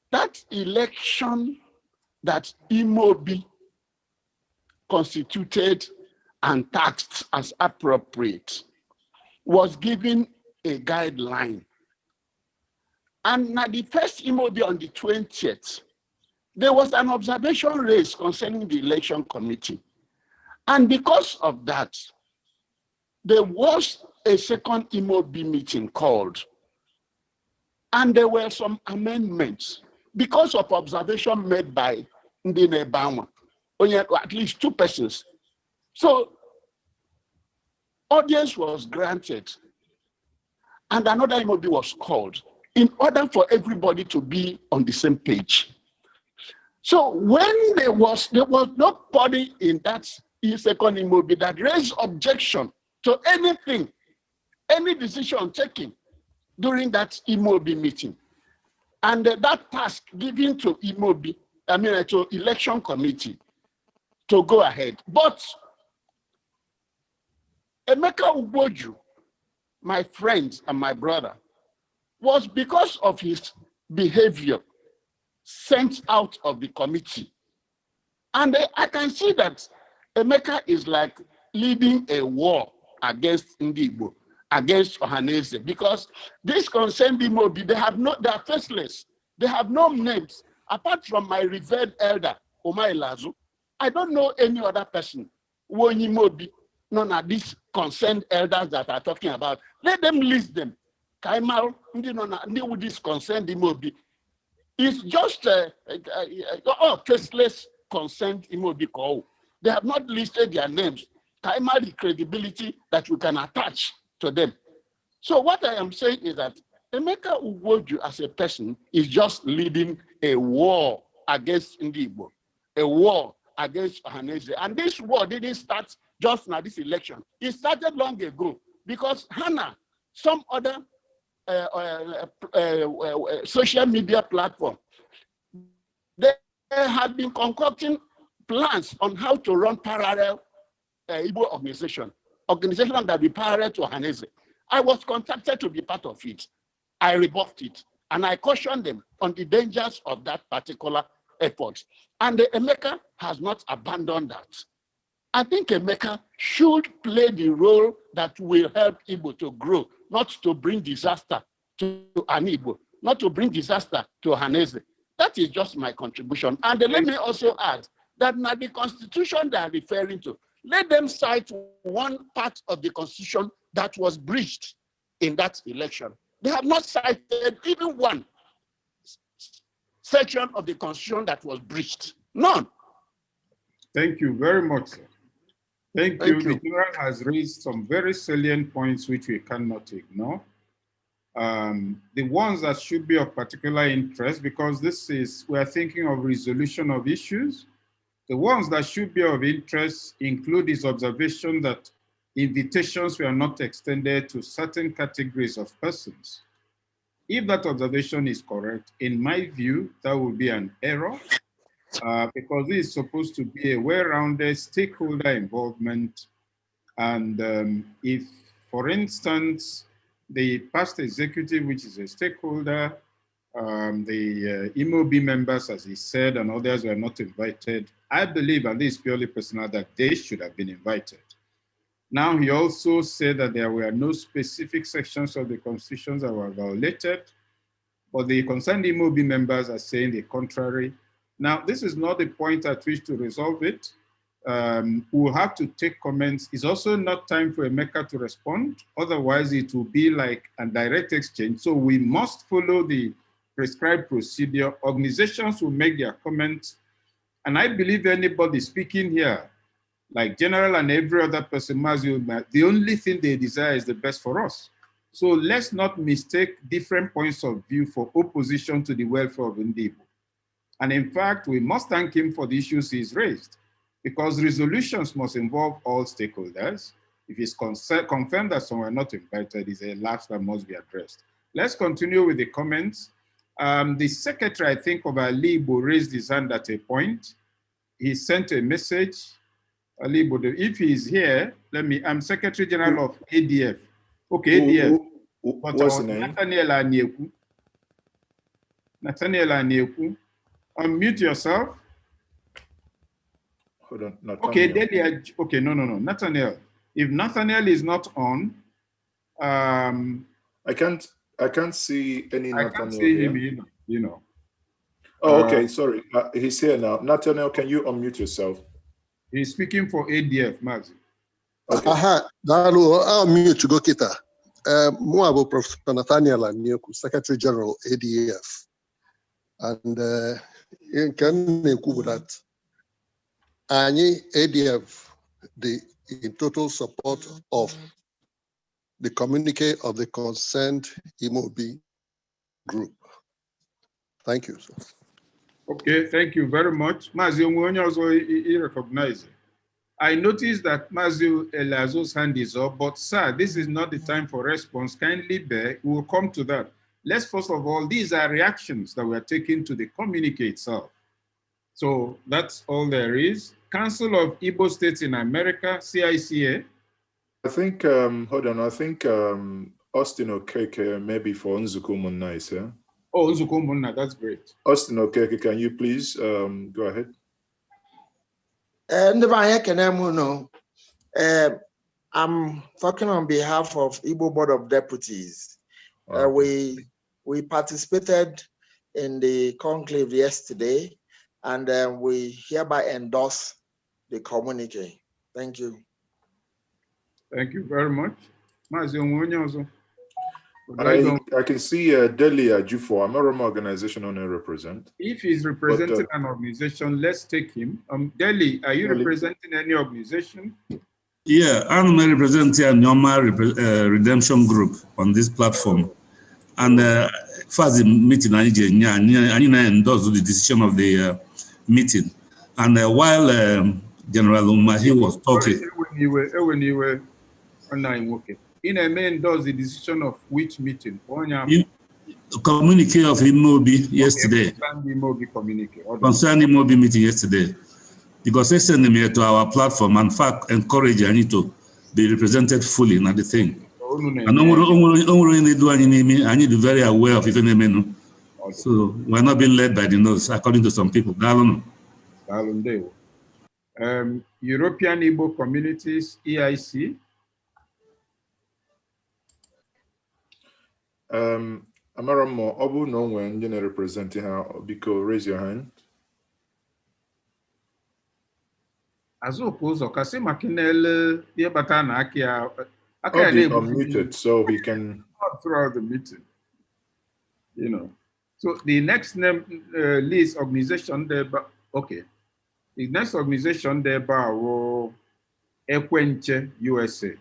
that election that Imobi constituted and taxed as appropriate was given a guideline. And now the first Imobi on the 20th, there was an observation raised concerning the election committee. And because of that, there was a second Imobi meeting called. And there were some amendments because of observation made by Ndine Bama, at least 2 persons. So audience was granted and another Imobi was called in order for everybody to be on the same page. So when there was nobody in that second Imobi that raised objection to anything, any decision taken during that Imobi meeting. And that task given to Imobi, to election committee to go ahead. But Emeka Ugboju, my friend and my brother, was because of his behavior sent out of the committee. And I can see that Emeka is like leading a war against Ndigbo, against Ohaneze, because this concerned Imobi, they are faceless. They have no names. Apart from my revered elder, Omar Elazu, I don't know any other person who Imobi, none of these concerned elders that are talking about. Let them list them. Kaimal, with this concerned Imobi. It's just faceless concerned Imobi call. They have not listed their names. Kaimal, the credibility that we can attach to them. So what I am saying is that Emeka Ugboju as a person is just leading a war against Ndigbo, a war against Ohaneze. And this war didn't start just now, this election. It started long ago because Hannah, some other social media platform, they had been concocting plans on how to run parallel Igbo organization that be parallel to Ohaneze. I was contacted to be part of it. I rebuffed it, and I cautioned them on the dangers of that particular effort. And Emeka has not abandoned that. I think Emeka should play the role that will help Igbo to grow, not to bring disaster to an Igbo, not to bring disaster to Ohaneze. That is just my contribution. And let me also add that now the constitution they are referring to, let them cite one part of the constitution that was breached in that election. They have not cited even one section of the constitution that was breached. None. Thank you very much, sir. Thank you. The General has raised some very salient points which we cannot ignore. The ones that should be of particular interest, because we are thinking of resolution of issues. The ones that should be of interest include his observation that invitations were not extended to certain categories of persons. If that observation is correct, in my view, that would be an error because this is supposed to be a well-rounded stakeholder involvement. And if, for instance, the past executive, which is a stakeholder, the MOB members, as he said, and others were not invited, I believe, and this is purely personal, that they should have been invited. Now, he also said that there were no specific sections of the Constitution that were violated, but the concerned MOB members are saying the contrary. Now, this is not the point at which to resolve it. We'll have to take comments. It's also not time for Emeka to respond. Otherwise, it will be like a direct exchange. So we must follow the prescribed procedure. Organizations will make their comments. And I believe anybody speaking here, like General and every other person, the only thing they desire is the best for us. So let's not mistake different points of view for opposition to the welfare of Ndibo. And in fact, we must thank him for the issues he's raised, because resolutions must involve all stakeholders. If it's confirmed that some were not invited, it's a lapse that must be addressed. Let's continue with the comments. The secretary, I think, of Alibo raised his hand at a point. He sent a message. Alibo, if he's here, I'm Secretary General of ADF. Okay, ADF. What's the name? Nathaniel Anieku. Unmute yourself. Hold on, Nathaniel. Okay, Delia. Okay, no. Nathaniel. If Nathaniel is not on, I can't see any Nathaniel. I can't see him, you know. Oh, okay, sorry. He's here now. Nathaniel, can you unmute yourself? He's speaking for ADF, Mazi. Okay. I'll mute go kita. Muabo Professor Nathaniel Anieku, Secretary General, ADF. And can that ADF, in total support of the communique of the concerned MOB group. Thank you, sir. Okay, thank you very much. Mazio Mwonyo also recognize it. I noticed that Mazio Elazo's hand is up, but sir, this is not the time for response. Kindly bear, we will come to that. Let's first of all, these are reactions that we're taking to the communique itself. So that's all there is. Council of Igbo States in America, CICA. I think, hold on, I think Austin Okeke maybe for Nzuko Munna is here. Oh, Nzuko Munna, that's great. Austin Okeke, can you please go ahead? I'm talking on behalf of Igbo Board of Deputies. We participated in the conclave yesterday, and we hereby endorse the communique. Thank you. Thank you very much. I can see Delia Jufo. I'm a Roma organization on a represent. If he's representing an organization, let's take him. Deli, are you representing any organization? Yeah, I'm representing a normal redemption group on this platform. And first the meeting, I endorsed the decision of the meeting. And while General Umahi was talking. In a main does the decision of which meeting? Communique of MOB yesterday. Concerning MOB meeting yesterday. Because they sent me to our platform and in fact encourage Ani to be represented fully in the thing. And I need to be very aware of it. So we're not being led by the nose, according to some people. European Igbo Communities, EIC. Amaramo, Obu no when you representing her, Biko, raise your hand. Azopuzo kasi makinele ye batana akia Obi unmuted, so he can throughout the meeting. You know. So the next name list organization there, okay. The next organization there will Ekwenche USA.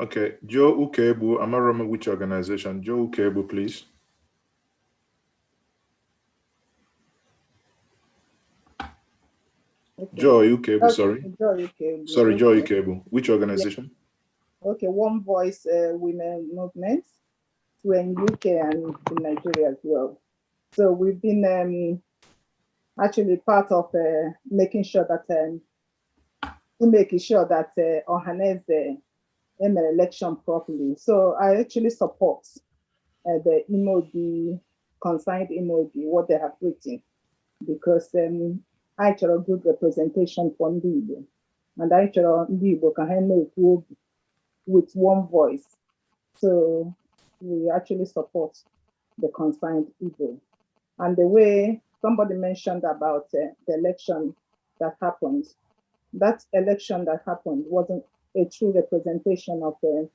Okay, Joe Ukebu, Amaramo, which organization? Joe Ukebu, please. Okay. Joy Ukebu, Okay, sorry. Joy Ukebu. Sorry, Okay. Joy Ukebu. Which organization? Yeah. Okay, One Voice Women Movement. We're in UK and in Nigeria as well. So we've been actually part of making sure that Ohaneze an election properly. So I actually support the emoji, consigned emoji, what they have written, because I actually a good representation for Ndibo, and I actually Ndibo can handle with one voice. So we actually support the consigned Igbo. And the way somebody mentioned about the election that happened, that election that happened wasn't a true representation of the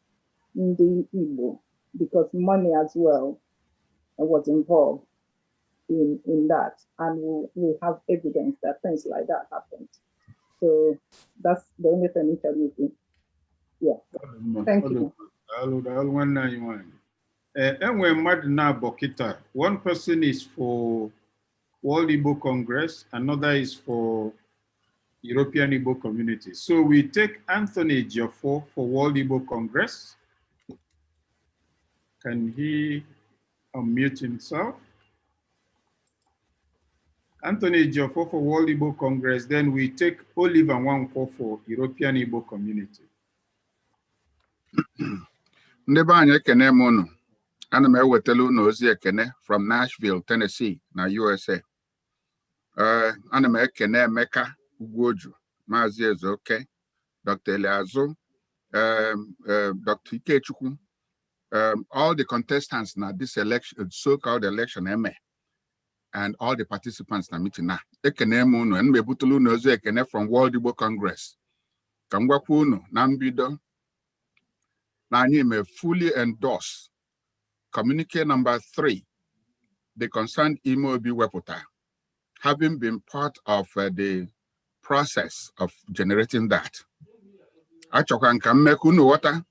Igbo, because money as well was involved in that. And we have evidence that things like that happened. So that's the only thing I can do. Yeah. Thank you. One person is for World Igbo Congress, another is for European Igbo Community. So we take Anthony Jofo for World Igbo Congress. Can he unmute himself? Anthony Jofo for World Igbo Congress. Then we take Oliver Nwankwo for European Igbo Community. Ndebe anyị ekene m unu. Ana m ewetelu unu ozi ekene from Nashville, Tennessee, na USA. Ana m ekene Emeka Ugwoju, Maazị Ezeoke, Dr. Eliazu, Dr. Ikechukwu, all the contestants na this election, so-called election, and all the participants na meeting na. Ekene m unu, ana m ebutelu unu ozi ekene from World Igbo Congress. Ka m gwakwa unu na mbido na anyị may fully endorse Communique number 3, the concerned Imobi Weputa, having been part of the process of generating that. Achọkwa nka mmeku unu ghọta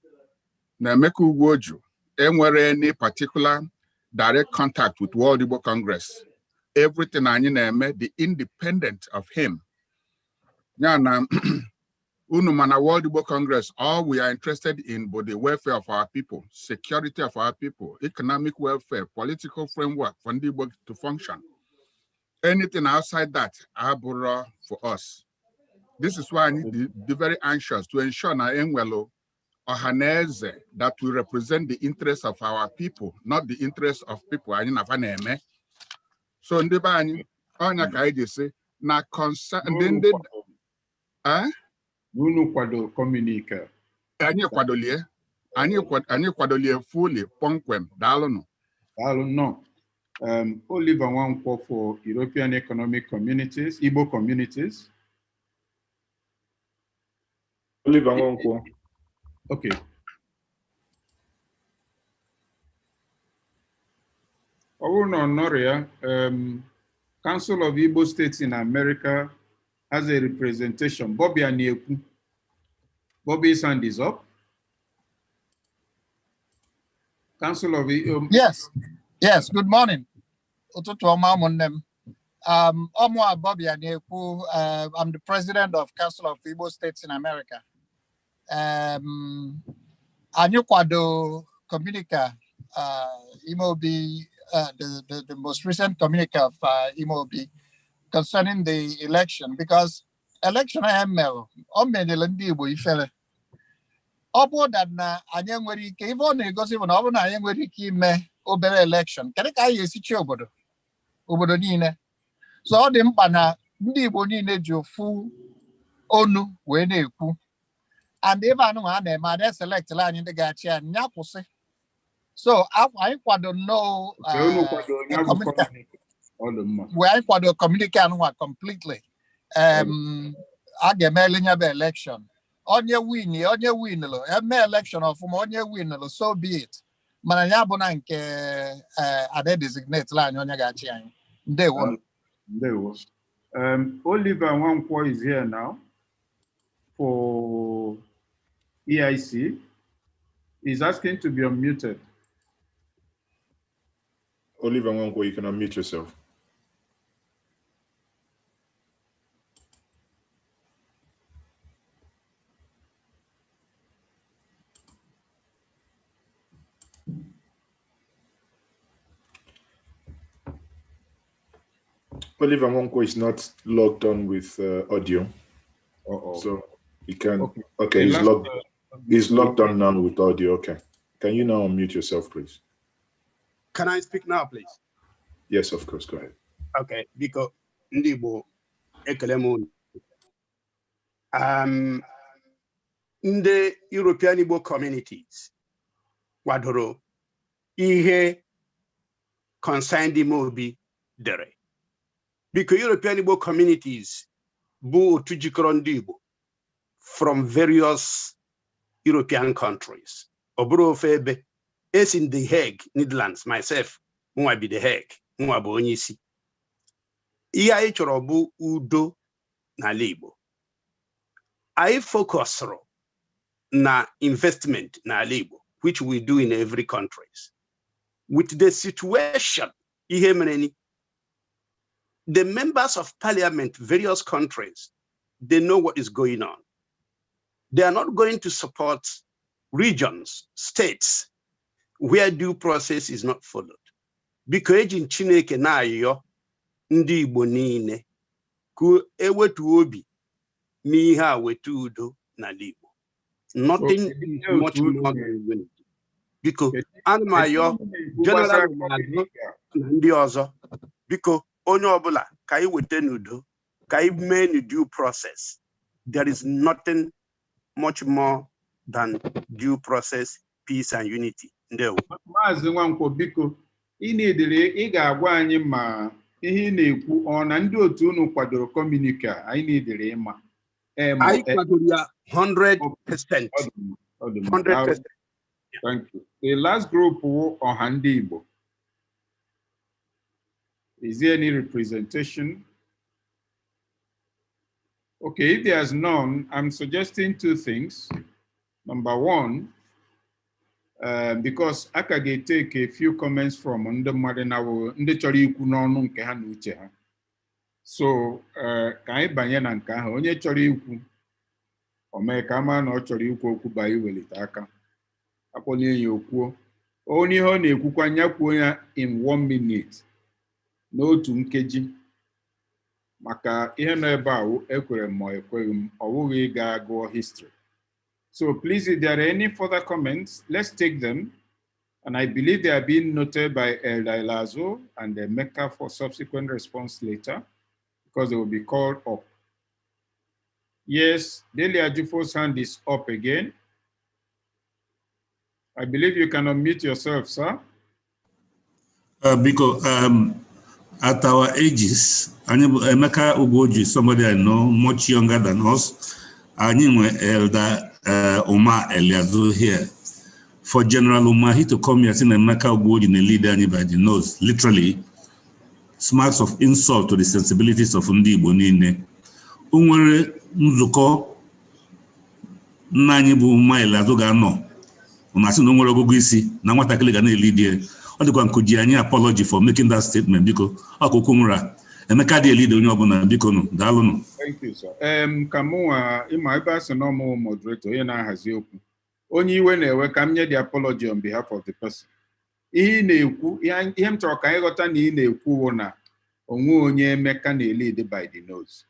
na Emeka Ugwoju enwere any particular direct contact with World Igbo Congress. Everything anyị na-eme the independent of him. Ya na unu mana World Igbo Congress, all we are interested in but the welfare of our people, security of our people, economic welfare, political framework for ndị Igbo to function. Anything outside that, abura for us. This is why I need to be very anxious to ensure na enwelo Ohaneze that we represent the interests of our people, not the interests of people anyị na eme. So ndị be anyị, onya ka anyị say na concern ndị Unu kwado Communique. Anyị kwadolie fully, kpọmkwem, daalụnụ. No. Oliver Nwankwo for European Economic Communities, Igbo Communities. Oliver Nwankwo. Okay. Noria, Council of Igbo States in America has a representation. Bobby Anieku. Bobby's hand is up. Council of Yes. Good morning. Omwa Bobby Anieku. I'm the president of Council of Igbo States in America. Anyukwado Communique, Imobi, the most recent Communique of Imobi concerning the election, because election ML, that na anyangweri ke even negotiate na obo na anyangweri ki me obere election kere ka ye sichi obodo niile. So ọ dị mkpa na ndị Igbo niile ji ofu onu wee na-ekwu, and ebe anụ ha na-eme ada select la anyị ndị ga-achị anyị ya kwụsị. So I don't know we communicate completely. I get election. Onye win lo. Election of onye win so be it. Mananya bona nke ade designate la onye gachi anyị. Ndewo. Ndewo. Oliver Nwankwo is here now for EIC. He's asking to be unmuted. Oliver Nwankwo, you can unmute yourself. Oliver Nwankwo is not logged on with audio. So he can. Okay, he's logged on now with audio. Okay. Can you now unmute yourself, please? Can I speak now, please? Yes, of course. Go ahead. Okay, because Ndibo Ekelemon. In the European Igbo communities, Wadoro, ihe concerned Imobi dere. Because European Igbo communities bu otujikoro ndị Igbo from various European countries. Oburo Febe is in The Hague, Netherlands, myself, mwa be The Hague, mwa bụ onye isi. Ihe anyị chọrọ bụ udo n'ala Igbo. I focus na investment n'ala Igbo, which we do in every country. With the situation, ihe mereni, the members of parliament, various countries, they know what is going on. They are not going to support regions, states, where due process is not followed. Because in Chineke na yo, ndị Igbo niile, ku ewetu obi, mi ha wetu udo n'ala Igbo. Nothing much more than unity. Because anamayo, general ndị ọzọ, because onye ọbụla ka anyị wete n'udo, ka anyị mee due process. There is nothing much more than due process, peace and unity. Ndewo. Maazị Nwankwo, biko, ị ga-agwa anyị ma ihe na-ekwu ọ na ndị otu unu kwadoro Communique a, anyị na-edere ịma. Anyị kwadoro ya 100%. 100%. Thank you. The last group wụ ọha ndị Igbo. Is there any representation? Okay, if there's none, I'm suggesting two things. Number one, because I can take a few comments from under Madinawo, ndị chọrọ ikwu n'ọnụ nke ha na uche ha. So, ka anyị banye na nke ahụ, onye chọrọ ikwu, o mee ka ama na ọ chọrọ ikwu okwu ba iwelite aka. Akpọlie ya okwuo. Onye ihe ọ na-ekwukwa nyakwuo ya in 1 minute. N'otu nkeji. Maka ihe nọ ebe a ekwere m ma ekweghị m, ọ bụghị ịga gụọ history. So please, if there are any further comments, let's take them. And I believe they are being noted by Elder Lazo and the Mecca for subsequent response later, because they will be called up. Yes, Dele Ajufo's hand is up again. I believe you can unmute yourself, sir. Because at our ages, Emeka Ugoji, somebody I know, much younger than us, Anyim Elder Omar Eliazu here. For General Umahi to come here, saying Emeka Ugoji, the leader, anybody knows, literally, smacks of insult to the sensibilities of Ndi Igbo niile. Unwere nzuko nanyi bu Omar Eliazu ga-anọ. Unasi no nwere ogogo isi na nwatakịrị ga na-elidie. Ọ dịkwa nkuji anyị apology for making that statement biko akụkụ nwụra Emeka dị elide onye ọbụla biko nụ daalụnụ. Thank you, sir. Ka mụnwa ịma ebe asị na ọmụ moderator onye na-ahazi okwu onye iwe na-ewe ka m nye the apology on behalf of the person. Ihe na-ekwu ihe m chọrọ ka anyị ghọta na ị na-ekwu bụ na onwe onye Emeka na-elide by the nose.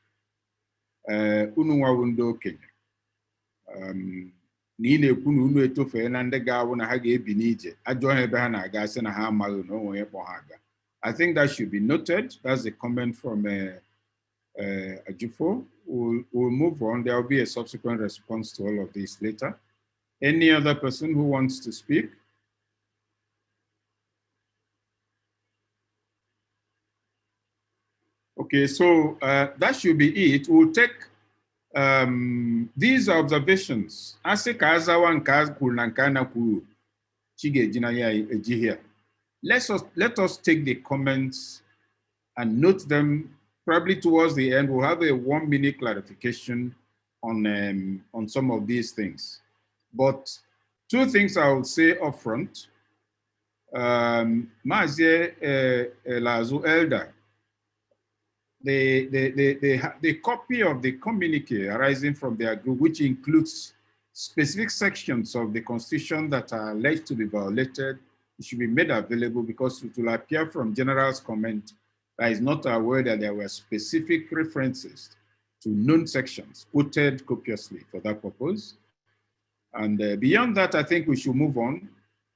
Unu nwawu ndị okenye. Na ị na-ekwu na unu etofee na ndị ga-awụ na ha ga-ebi n'ije ajọ ha ebe ha na-aga sị na ha amaghị na onwe kpọ ha aga. I think that should be noted. That's a comment from Ajufo. We'll move on. There will be a subsequent response to all of this later. Any other person who wants to speak? Okay, so that should be it. We'll take these observations. Let us take the comments and note them. Probably towards the end, we'll have a 1-minute clarification on some of these things. But 2 things I will say up front. Mazie Lazo Elder, the copy of the communique arising from their group, which includes specific sections of the Constitution that are alleged to be violated, it should be made available, because it will appear from General's comment that is not aware that there were specific references to known sections quoted copiously for that purpose. And beyond that, I think we should move on.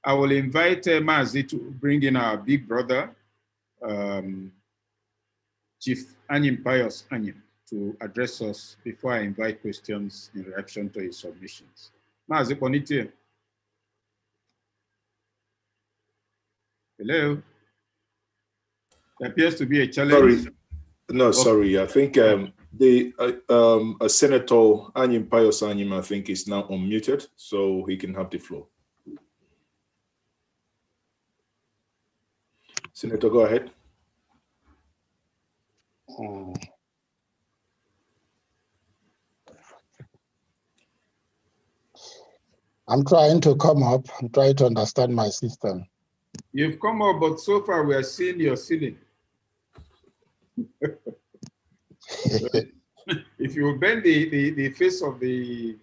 I will invite Mazi to bring in our big brother, Chief Anyim Pius Anyim, to address us before I invite questions in reaction to his submissions. Mazi Bonite. Hello. There appears to be a challenge. Sorry. No, sorry. I think Senator Anyim Pius Anyim, I think, is now unmuted, so he can have the floor. Senator, go ahead. I'm trying to come up. I'm trying to understand my system. You've come up, but so far we are seeing your ceiling. If you bend the face of the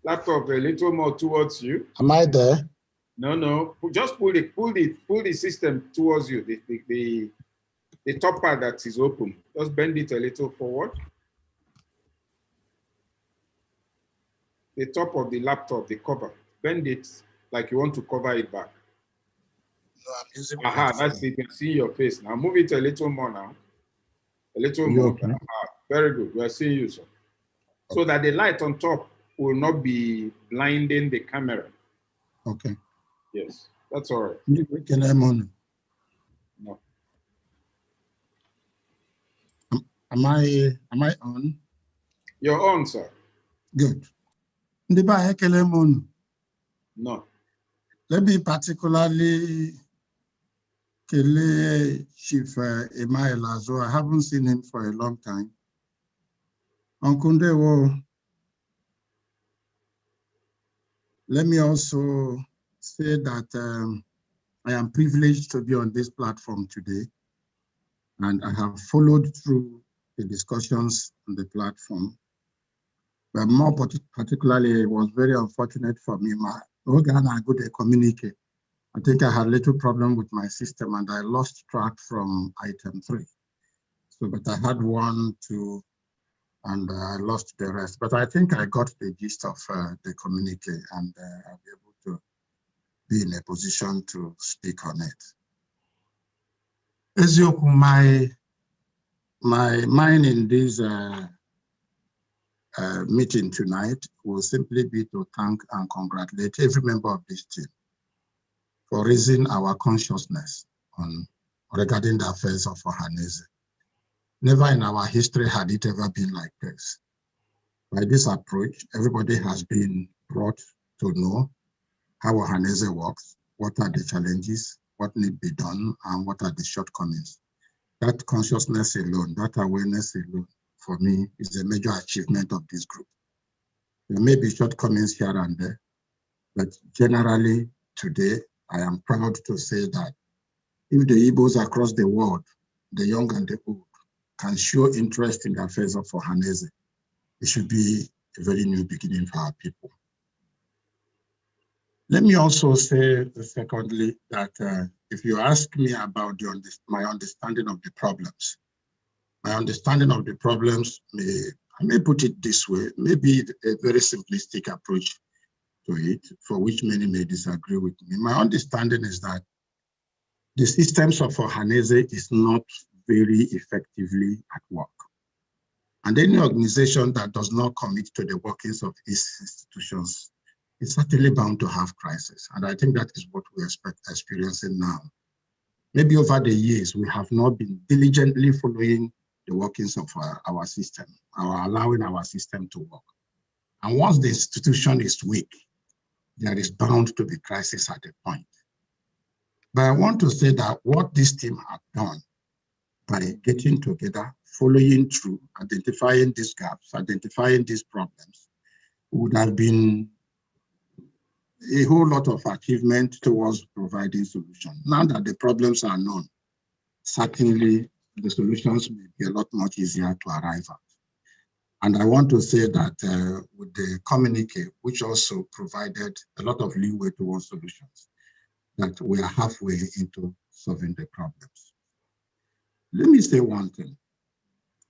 laptop a little more towards you. Am I there? No. Just pull the system towards you. The top part that is open. Just bend it a little forward. The top of the laptop, the cover. Bend it like you want to cover it back. No, I'm using that's it. You can see your face. Now move it a little more now. A little more. Okay? Very good. We are seeing you, sir. So that the light on top will not be blinding the camera. Okay. Yes, that's all right. No. Am I on? You're on, sir. Good. No. Let me particularly Chief Emmanuel Lazo. I haven't seen him for a long time. Let me also say that I am privileged to be on this platform today, and I have followed through the discussions on the platform. But more particularly, it was very unfortunate for me. Communique. I think I had a little problem with my system and I lost track from item 3. So, but I had 1, 2, and I lost the rest. But I think I got the gist of the communique, and I'll be able to be in a position to speak on it. Ezioku, my mind in this meeting tonight will simply be to thank and congratulate every member of this team for raising our consciousness regarding the affairs of Ohaneze. Never in our history had it ever been like this. By this approach, everybody has been brought to know how Ohaneze works, what are the challenges, what need to be done, and what are the shortcomings. That consciousness alone, that awareness alone, for me, is a major achievement of this group. There may be shortcomings here and there, but generally today, I am proud to say that if the Igbos across the world, the young and the old, can show interest in the affairs of Ohaneze, it should be a very new beginning for our people. Let me also say, secondly, that if you ask me about my understanding of the problems, I may put it this way, maybe a very simplistic approach to it, for which many may disagree with me. My understanding is that the systems of Ohaneze is not very effectively at work. And any organization that does not commit to the workings of its institutions is certainly bound to have crisis. And I think that is what we are experiencing now. Maybe over the years, we have not been diligently following the the workings of our system, allowing our system to work. And once the institution is weak, there is bound to be crisis at a point. But I want to say that what this team has done by getting together, following through, identifying these gaps, identifying these problems, would have been a whole lot of achievement towards providing solutions. Now that the problems are known, certainly the solutions may be a lot much easier to arrive at. And I want to say that with the communique, which also provided a lot of leeway towards solutions, that we are halfway into solving the problems. Let me say one thing.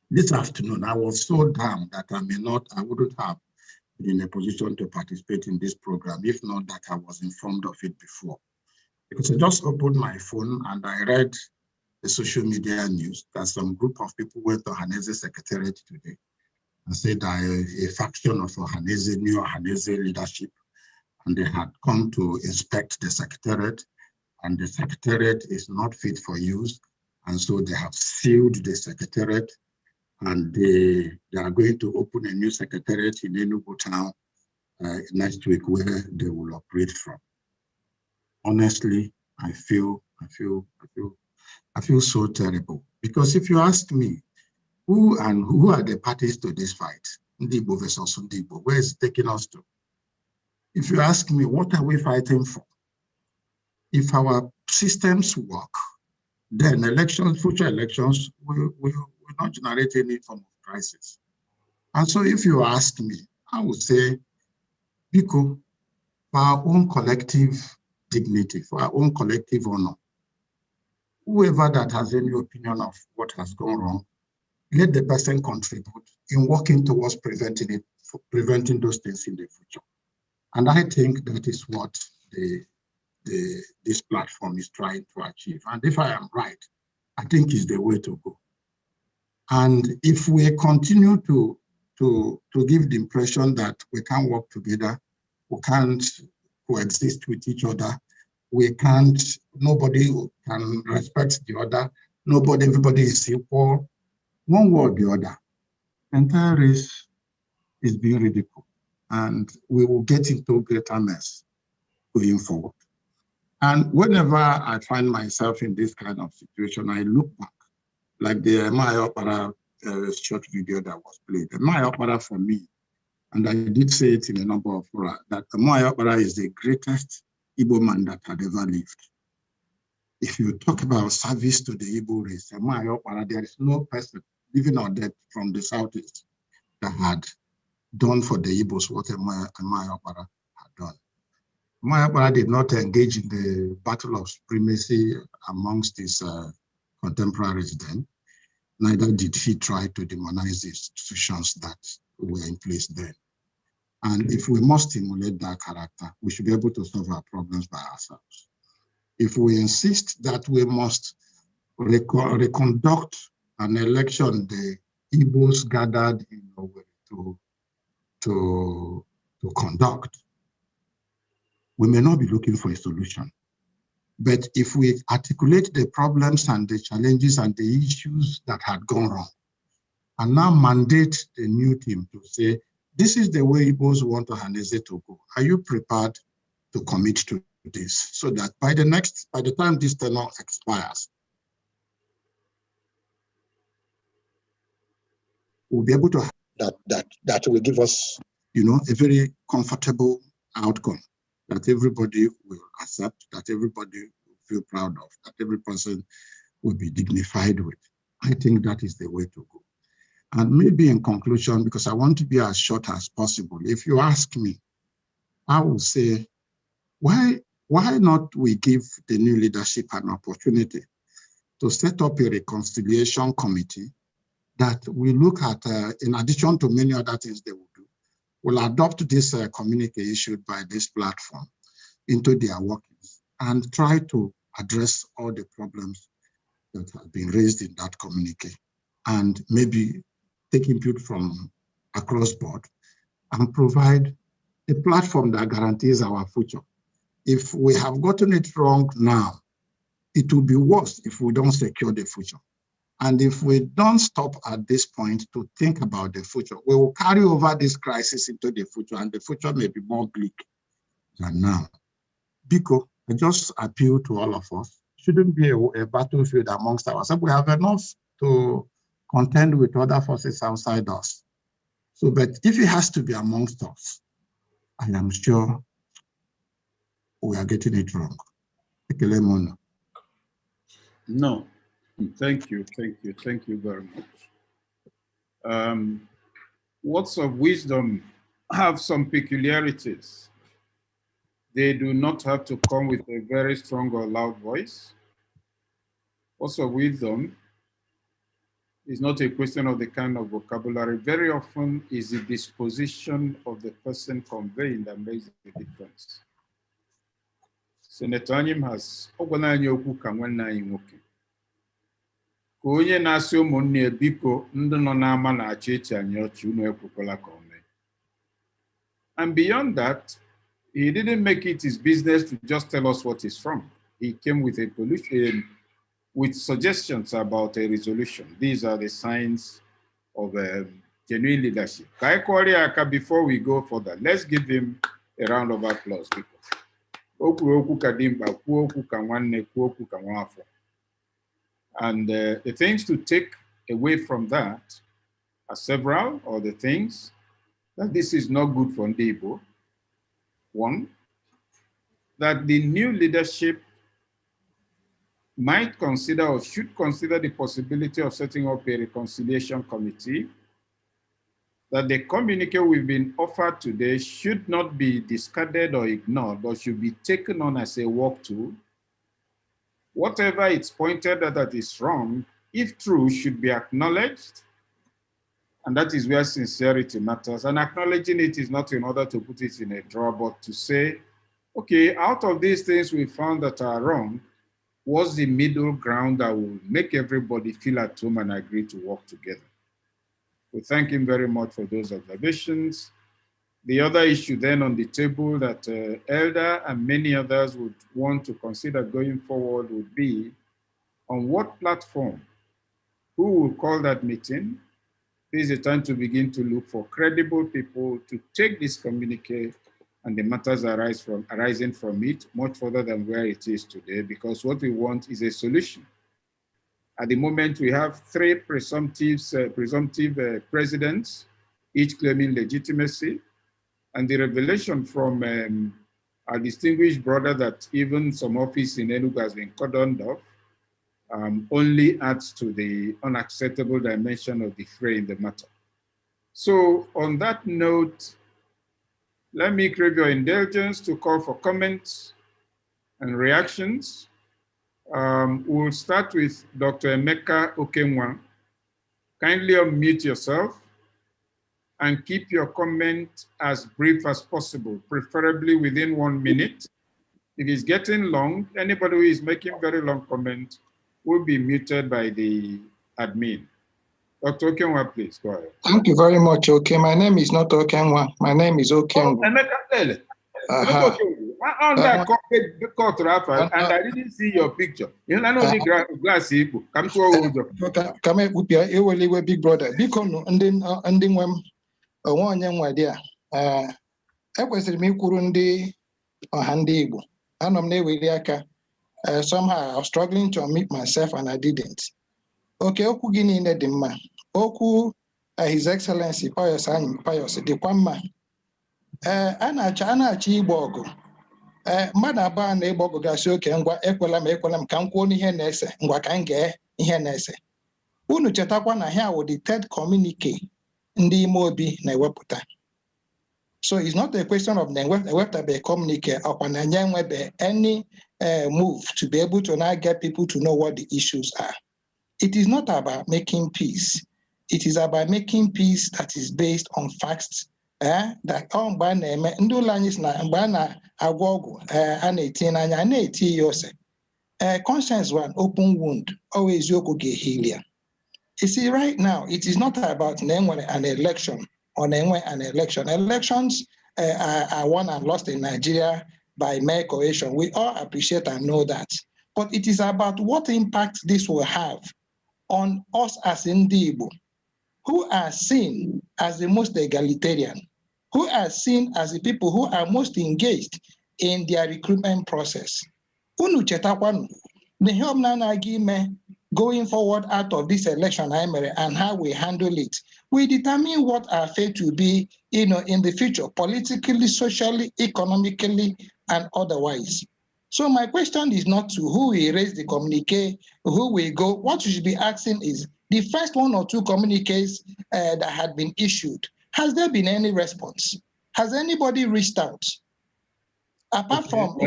This afternoon, I was so down that I wouldn't have been in a position to participate in this program, if not that I was informed of it before. Because I just opened my phone and I read the social media news that some group of people went to Ohaneze Secretariat today and said that a faction of Ohaneze, new Ohaneze leadership, and they had come to inspect the Secretariat, and the Secretariat is not fit for use, and so they have sealed the Secretariat, and they are going to open a new Secretariat in Enugu town next week where they will operate from. Honestly, I feel so terrible, because if you ask me, who are the parties to this fight? Ndigbo versus Ndigbo. Where is it taking us to? If you ask me, what are we fighting for? If our systems work, then future elections will not generate any form of crisis. And so if you ask me, I would say, because for our own collective dignity, for our own collective honor, whoever that has any opinion of what has gone wrong, let the person contribute in working towards preventing those things in the future. And I think that is what this platform is trying to achieve. And if I am right, I think it's the way to go. And if we continue to give the impression that we can't work together, we can't coexist with each other, nobody can respect the other, everybody is equal, one way or the other, the entire race is being ridiculed, and we will get into greater mess going forward. And whenever I find myself in this kind of situation, I look back, like the Maya Opera short video that was played. The Maya Opera for me, and I did say it in a number of forums, that the Maya Opera is the greatest Igbo man that had ever lived. If you talk about service to the Igbo race, the Maya Opera, there is no person, living or dead, from the Southeast that had done for the Igbos what a Maya Opera had done. Maya Opera did not engage in the battle of supremacy amongst his contemporaries then, neither did he try to demonize the institutions that were in place then. And if we must emulate that character, we should be able to solve our problems by ourselves. If we insist that we must reconduct an election the Igbos gathered in Owerri to conduct, we may not be looking for a solution. But if we articulate the problems and the challenges and the issues that had gone wrong, and now mandate the new team to say, this is the way Igbos want Ohaneze to go. Are you prepared to commit to this? So that by the time this tenure expires, we'll be able to have that will give us, a very comfortable outcome that everybody will accept, that everybody will feel proud of, that every person will be dignified with. I think that is the way to go. And maybe in conclusion, because I want to be as short as possible, if you ask me, I will say, why not we give the new leadership an opportunity to set up a reconciliation committee that we look at, in addition to many other things they will do, will adopt this communique issued by this platform into their workings and try to address all the problems that have been raised in that communique, and maybe take input from across board and provide a platform that guarantees our future. If we have gotten it wrong now, it will be worse if we don't secure the future. And if we don't stop at this point to think about the future, we will carry over this crisis into the future, and the future may be more bleak than now. Biko, I just appeal to all of us. It shouldn't be a battlefield amongst ourselves. We have enough to contend with other forces outside us. So, but if it has to be amongst us, I am sure we are getting it wrong. No, thank you very much. Words of wisdom have some peculiarities. They do not have to come with a very strong or loud voice. Words of wisdom is not a question of the kind of vocabulary. Very often is the disposition of the person conveying that makes the difference. Senator Anyim has ogwananyi okwu ka nwanne anyị nwoke. Ka onye na-asị ụmụnne biko ndị nọ n'ama na-achị echi anyị ọchị unu ekwukwala ka o mee. And beyond that, he didn't make it his business to just tell us what is wrong. He came with with suggestions about a resolution. These are the signs of genuine leadership. Before we go further, let's give him a round of applause. And the things to take away from that are several, or the things that this is not good for Ndebo. One, that the new leadership might consider or should consider the possibility of setting up a reconciliation committee, that the communique we've been offered today should not be discarded or ignored, but should be taken on as a work tool. Whatever it's pointed at that is wrong, if true, should be acknowledged. And that is where sincerity matters. And acknowledging it is not in order to put it in a drawer, but to say, okay, out of these things we found that are wrong, what's the middle ground that will make everybody feel at home and agree to work together? We thank him very much for those observations. The other issue then on the table that Elder and many others would want to consider going forward would be on what platform, who will call that meeting. This is a time to begin to look for credible people to take this communique and the matters arising from it much further than where it is today, because what we want is a solution. At the moment, we have three presumptive presidents, each claiming legitimacy, and the revelation from our distinguished brother that even some office in Enugu has been cordoned off only adds to the unacceptable dimension of the fray in the matter. So on that note, let me crave your indulgence to call for comments and reactions. We'll start with Dr. Emeka Okenwa. Kindly unmute yourself and keep your comment as brief as possible, preferably within 1 minute. If it's getting long, anybody who is making very long comments will be muted by the admin. Dr. Okenwa, please go ahead. Thank you very much, okay. My name is not Okenwa. My name is Okenwa. And I didn't see your picture. You know, I know the glass. Come to big brother. Because ending when one young idea. I was the Mikurundi or Handi Igbo. And I'm never somehow I was struggling to unmute myself and I didn't. Okay, Oku Guinea Nedima. Oku, His Excellency Pius the Kwama. Ana Chibogo. Madaba and Ebogo Gasoke and Equalam Kankoni Henese, and Wakange Henese. Unu Chatakwana here with the third communique in the Mobi Newaputa. So it's not a question of the communique upon any move to be able to now get people to know what the issues are. It is not about making peace. It is about making peace that is based on facts. That on Baname, Ndulanis na Bana Agogo, and 18 and 80 years. Conscience one open wound, always Yoko Gehilia. You see, right now, it is not about an election or an election. Elections are won and lost in Nigeria by mere coercion. We all appreciate and know that. But it is about what impact this will have on us as Ndi Igbo, who are seen as the most egalitarian, who are seen as the people who are most engaged in their recruitment process. Unu chetakwanu, going forward out of this election and how we handle it, we determine what our fate will be, in the future, politically, socially, economically, and otherwise. So my question is not to who will raise the communique, who will go. What you should be asking is the first 1 or 2 communiques that had been issued. Has there been any response? Has anybody reached out? Apart from,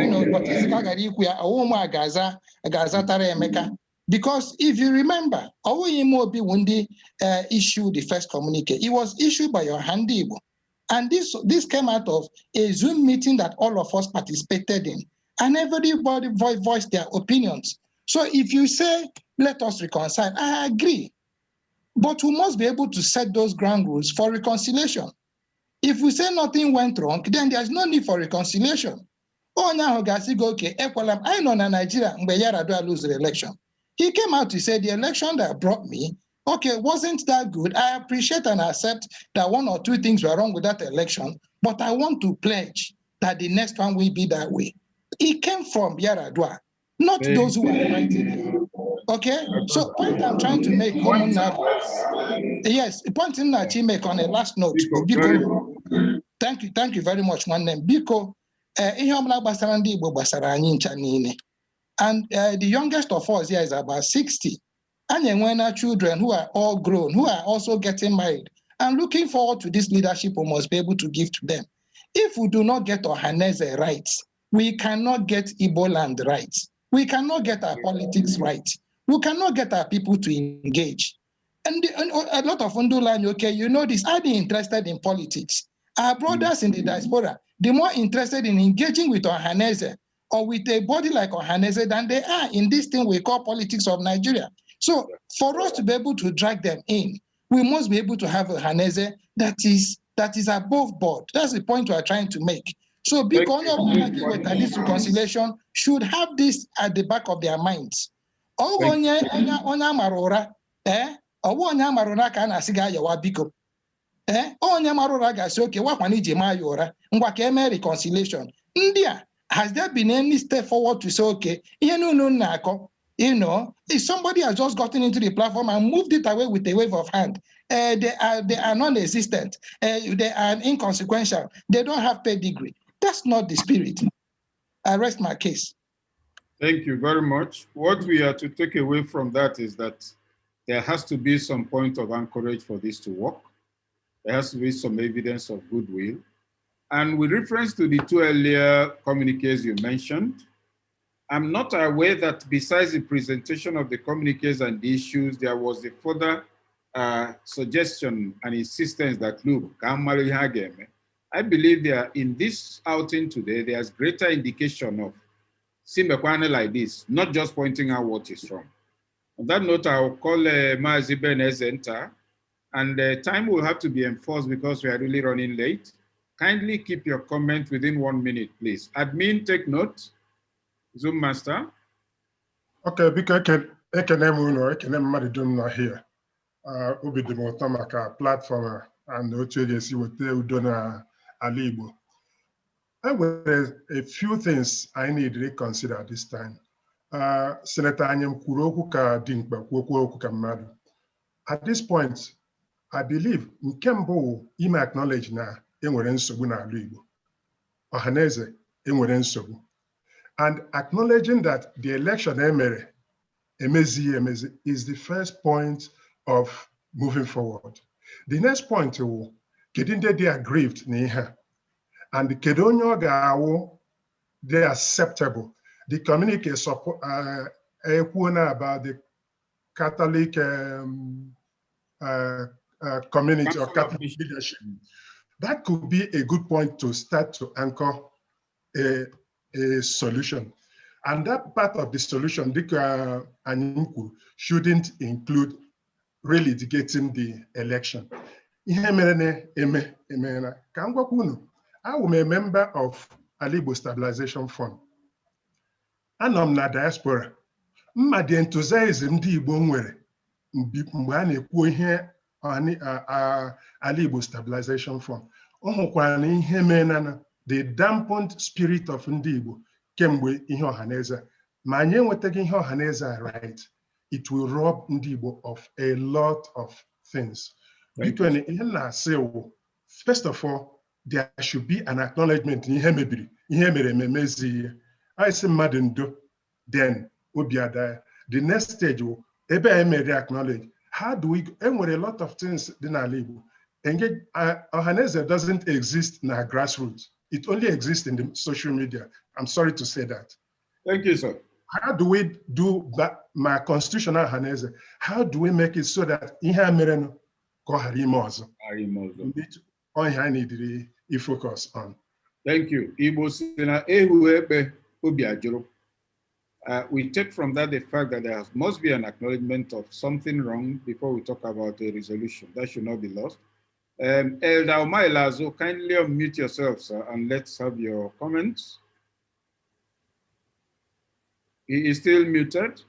because if you remember, Oyimobi issued the first communique. It was issued by Ohaneze Igbo. And this came out of a Zoom meeting that all of us participated in. And everybody voiced their opinions. So if you say, let us reconcile, I agree. But we must be able to set those ground rules for reconciliation. If we say nothing went wrong, then there's no need for reconciliation. Oh, now okay, I know Nigeria, Yaradua lose the election. He came out to say the election that brought me, okay, wasn't that good. I appreciate and accept that 1 or 2 things were wrong with that election, but I want to pledge that the next one will be that way. It came from Yaradua, not those who are fighting him. Okay, so point I'm trying to make, yes, point in that you make on a last note. Thank you very much, my name. Biko, and the youngest of us here is about 60. And when our children who are all grown, who are also getting married, and looking forward to this leadership we must be able to give to them. If we do not get Ohaneze rights, we cannot get Igbo land rights. We cannot get our politics right. We cannot get our people to engage. And a lot of Undulan, okay, you know this, are they interested in politics? Our brothers in the diaspora, they're more interested in engaging with Ohaneze or with a body like Ohaneze than they are in this thing we call politics of Nigeria. So for us to be able to drag them in, we must be able to have a Ohaneze that is above board. That's the point we are trying to make. So because this reconciliation should have this at the back of their minds. Onye marụra ka a na-asị ga ayawa biko. Onye marụra ga-asị oke wakwana iji maa ya ụra ngwa ka eme reconciliation. Ndị a, has there been any step forward to say okay, ihe n'unu na-akọ, if somebody has just gotten into the platform and moved it away with a wave of hand, they are non-existent, they are inconsequential, they don't have pedigree. That's not the spirit. I rest my case. Thank you very much. What we are to take away from that is that there has to be some point of anchorage for this to work. There has to be some evidence of goodwill. And with reference to the 2 earlier communiques you mentioned, I'm not aware that besides the presentation of the communiques and the issues, there was a further suggestion and insistence that, look, I believe there in this outing today, there's greater indication of Simbekwane like this, not just pointing out what is wrong. On that note, I'll call Maazi Benez enter, and time will have to be enforced because we are really running late. Kindly keep your comment within 1 minute, please. Admin, take note. Zoom master. Okay, because I can here. Ubi the Motomaka platform and the agency with the Udona Alibo. There were a few things I need to reconsider at this time. Senator Anyim Kuroku ka Dinkba Kuroku ka Madu. At this point, I believe Nkembo ima acknowledge na enwere nsogbu na ala Igbo. Ohaneze enwere nsogbu. And acknowledging that the election emezi is the first point of moving forward. The next point is kedinde they aggrieved niha, and kedonyo gawo they acceptable. The communique support about the Catholic community or Catholic leadership. That could be a good point to start to anchor a solution. And that part of the solution, shouldn't include relitigating the election. I am a member of Alibo Stabilization Fund. And I'm na diaspora. The enthusiasm di Igbo nwere mgbe a na-ekwu ihe ala Igbo Stabilization Fund, ọ hụkwara na ihe mena the dampened spirit of ndị Igbo kemgbe ihe Ohaneze, ma anyị enwetaghị ihe Ohaneze right, it will rob ndị Igbo of a lot of things. Biko ihe na-asị wụ, first of all, there should be an acknowledgement ihe mebiri, ihe mere ememezi ihe. I say mmadụ ndo, then obi ada. The next stage will ebe I may acknowledge. How do we enwere a lot of things dị n'ala Igbo. Engage Ohaneze doesn't exist in our grassroots. It only exists in the social media. I'm sorry to say that. Thank you, sir. How do we do my constitutional Ohaneze? How do we make it so that ihe mere no ka ọ ghara ime ọzọ? Onye I need to focus on. Thank you. Igbo si na ehu ebe obi ajụrụ. We take from that the fact that there must be an acknowledgement of something wrong before we talk about a resolution. That should not be lost. Elder Omailazo, kindly unmute yourself, sir, and let's have your comments. He is still muted.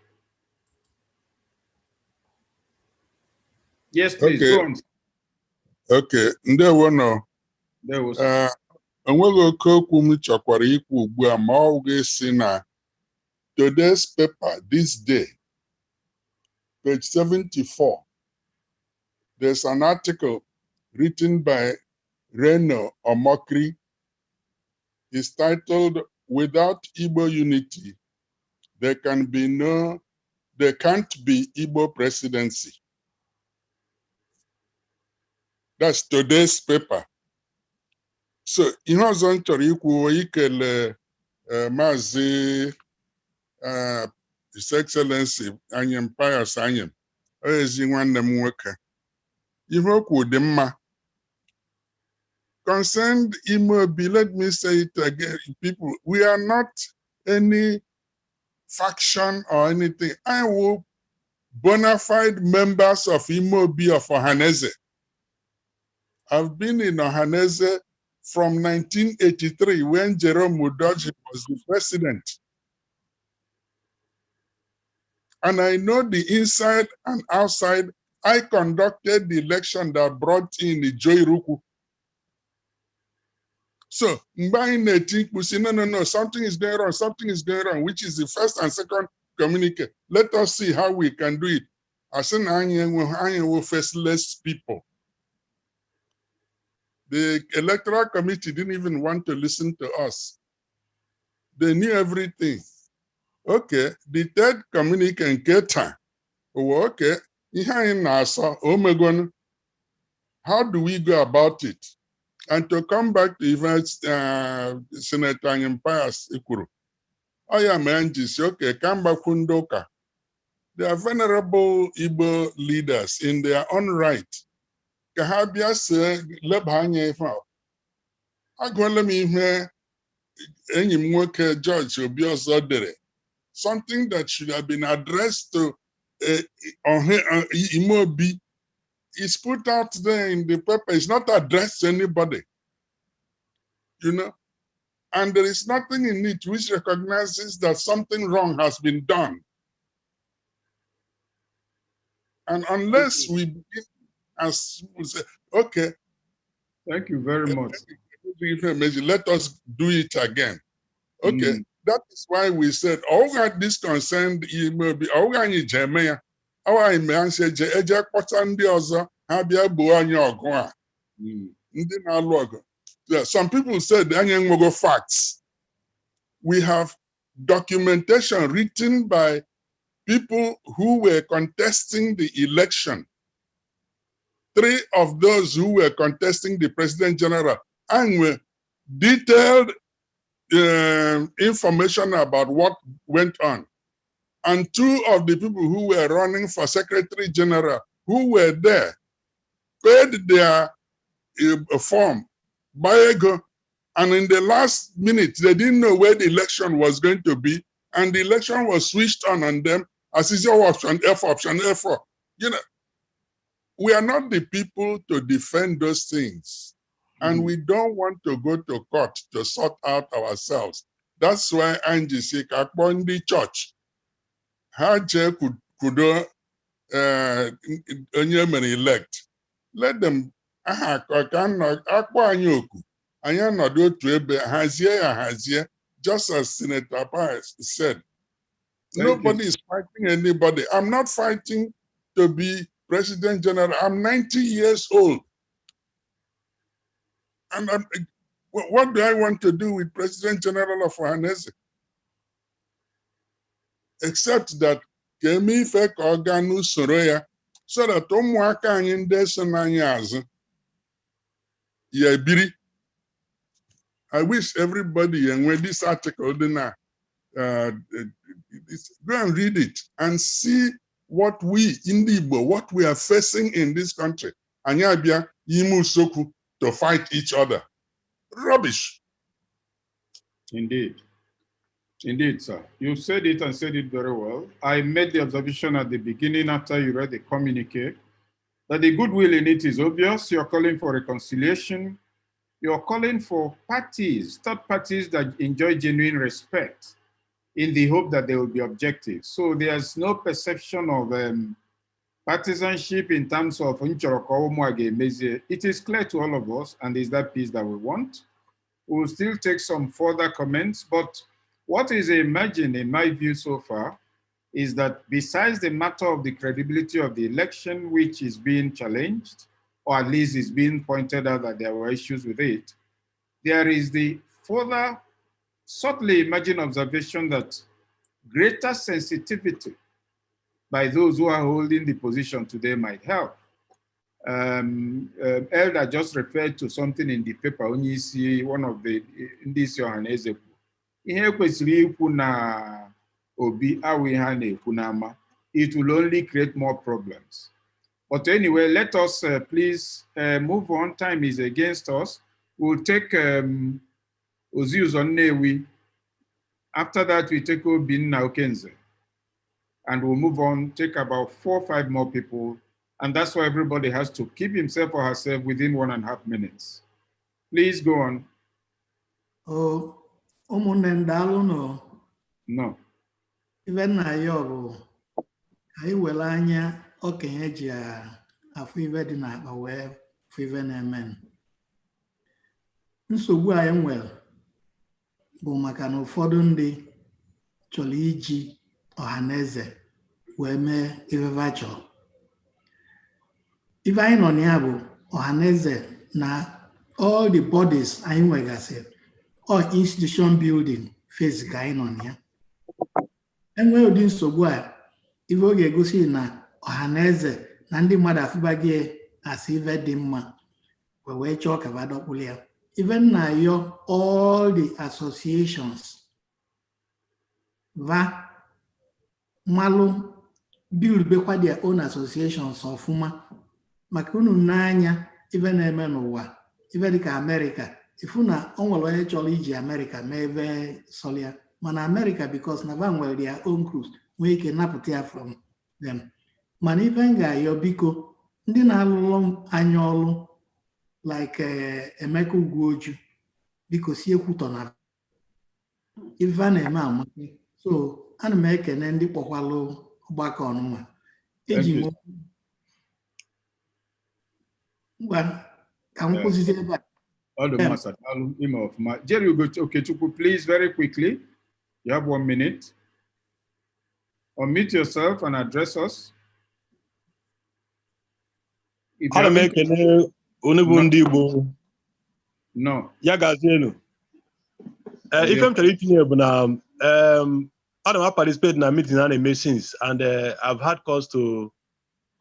Yes, please, okay. Go on. Okay, ndewo no. Enweghị oke okwu m chọkwara ikwu ugbu a ma ọ ga-esi na today's paper, this day, page 74, there's an article written by Reno Omokri. It's titled, "Without Igbo Unity, there can't be Igbo presidency." That's today's paper. So, ihe ọzọ m chọrọ ikwu ikele Maazị His Excellency Anyim Pius Anyim, ezi nwanne m nwoke. Ihe okwu dị mma. Concerned Imobi, let me say it again, people, we are not any faction or anything. I will bona fide members of Imobi of Ohaneze. I've been in Ohaneze from 1983 when Jerome Mudoji was the president. And I know the inside and outside. I conducted the election that brought in the Joy Ruku. So, no, something is going on, something is going on, which is the first and second communique. Let us see how we can do it. As an Anyim faceless people. The electoral committee didn't even want to listen to us. They knew everything. Okay, the third communique in Keta. Oh, okay, how do we go about it? And to come back to events, Senator Anyim Pius Ikuru. I am Njenje, okay, come back Kundoka. They are venerable Igbo leaders in their own right. Kahabia se lebanye fa. Agwala mi ihe enyi m nwoke George Obiozor dere. Something that should have been addressed to Imobi is put out there in the paper. It's not addressed to anybody. You know? And there is nothing in it which recognizes that something wrong has been done. And unless we begin as we say, okay. Thank you very much. Let us do it again. Okay, that is why we said, all got this concerned, all got any Jamaica, our man said, Eja Potandi Oza, Habia Buanya Ogwa. Some people said the Anyim Mogo facts. We have documentation written by people who were contesting the election. 3 of those who were contesting the President General, and were detailed information about what went on. And 2 of the people who were running for Secretary General, who were there, paid their form, Bayego, and in the last minute, they didn't know where the election was going to be, and the election was switched on them as is your option F4. You know, we are not the people to defend those things. And we don't want to go to court to sort out ourselves. That's why Angie said, Akbondi Church, Haje Kudo onye mere elect. Let them just as Senator Papa said. Nobody is fighting anybody. I'm not fighting to be President General. I'm 90 years old. And what do I want to do with President General of Ohaneze? Except that Kemi Fek Organu Soroya, so that ụmụaka anyị ndị so n'anyị azụ ya ebiri. I wish everybody enwe this article dị na go and read it and see what we in Igbo, what we are facing in this country. Anyị abịa ime usoku to fight each other. Rubbish. Indeed. Indeed, sir. You said it and said it very well. I made the observation at the beginning after you read the communique that the goodwill in it is obvious. You're calling for reconciliation. You're calling for parties, third parties that enjoy genuine respect in the hope that they will be objective. So there's no perception of partisanship in terms of it is clear to all of us, and is that peace that we want. We'll still take some further comments, but what is emerging in my view so far is that besides the matter of the credibility of the election, which is being challenged, or at least is being pointed out that there were issues with it, there is the further subtly emerging observation that greater sensitivity by those who are holding the position today might help. Elder just referred to something in the paper, when you see one of the Ndisi Ohaneze. It will only create more problems. But anyway, let us please move on. Time is against us. We'll take Ozius Onnewi. After that, we take Obin Okenze. And we'll move on, take about 4 or 5 more people. And that's why everybody has to keep himself or herself within 1.5 minutes. Please go on. Oh, no. No. Even na yobu, I will anya okenye ji afọ ibe dị n'akpa wee fụ ibe na-eme. Nsogbu anyị nwere bụ maka na ụfọdụ ndị chọrọ iji Ohaneze wee mee ife ha chọrọ. Ife anyị nọ na ya bụ Ohaneze na all the bodies anyị nwegasịrị, all institution building phase ka anyị nọ na ya. Enwe ụdị nsogbu a, ife ọ ga-egosi na Ohaneze na ndị mmadụ afụbaghị asị ife dị mma wee chọọ ka ha dọkpụrụ ya. Even na yo all the associations va malụ build bekwa their own associations ọfụma maka unu n'anya ife na-eme n'ụwa ife dịka America ifu na o nwere onye chọrọ iji America mee ebe solia mana America because na va nwere their own crews nwee ike napụta ya from them. Mana ife m ga-ayọ biko ndị na-alụrụ anya ọrụ like Emeka Ugwuoju biko si ekwutọ na ife a na-eme amasị. So ana m ekene ndị kpọkwalụ ọgbakọ ọnụnwa eji m ngwa ka m kwụsịzi ebe a. Jerry Okechukwu, please, very quickly. You have 1 minute. Unmute yourself and address us. Ana m ekene onugbu ndị Igbo. No. Ya gazienu. Ife m chọrọ itinye bụ na ana m participate na meeting a na-eme since, and I've had cause to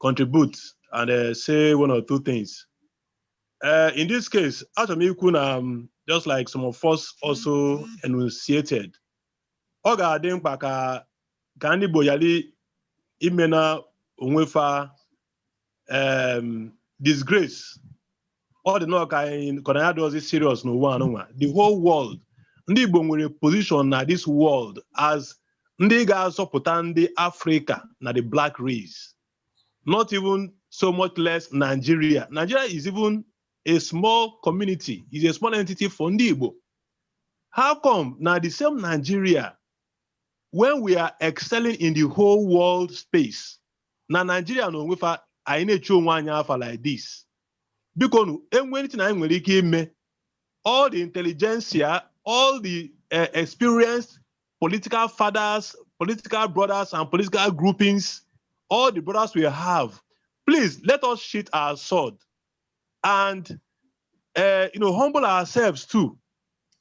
contribute and say 1 or 2 things. In this case, achọrọ m ikwu na just like some of us also enunciated, ọ ga-adị mkpa ka ndị Igbo yali ime na onwefa disgrace. All the no ka does is serious no one. The whole world, ndị Igbo nwere position na this world as ndị ga-azọpụta ndị Africa na the black race. Not even so much less Nigeria. Nigeria is even a small community, is a small entity for ndị Igbo. How come now the same Nigeria, when we are excelling in the whole world space, na Nigeria no nwefa anyị na-eche onwe anyị afa like this. Biko nu enwe anything anyị nwere ike ime, all the intelligentsia, all the experienced political fathers, political brothers, and political groupings, all the brothers we have, please let us sheath our sword and humble ourselves too.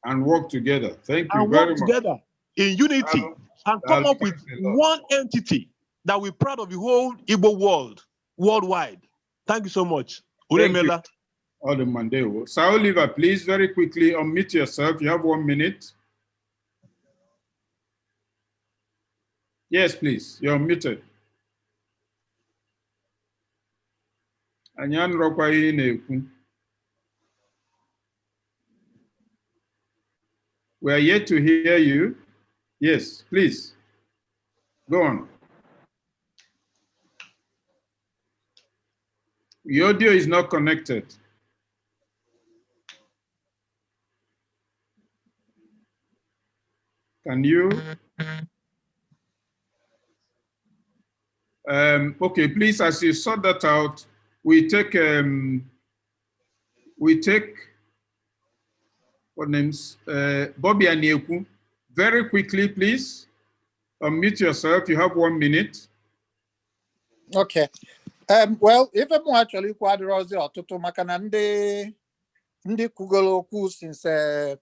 And work together. Thank you and very work much. together in unity and come up with one entity that we're proud of the whole Igbo world, worldwide. Thank you so much. Thank you. Ode Mandeo. Sir Oliver, please very quickly unmute yourself. You have 1 minute. Yes, please. You're muted. Anyan Rokwayi Neku. We are yet to hear you. Yes, please. Go on. Your audio is not connected. Can you? Okay, please, as you sort that out, we take what names? Bobby Anieku. Very quickly, please. Unmute yourself. You have 1 minute. Okay. Well, if I'm actually quite rosy or to makana ndi kugolo since I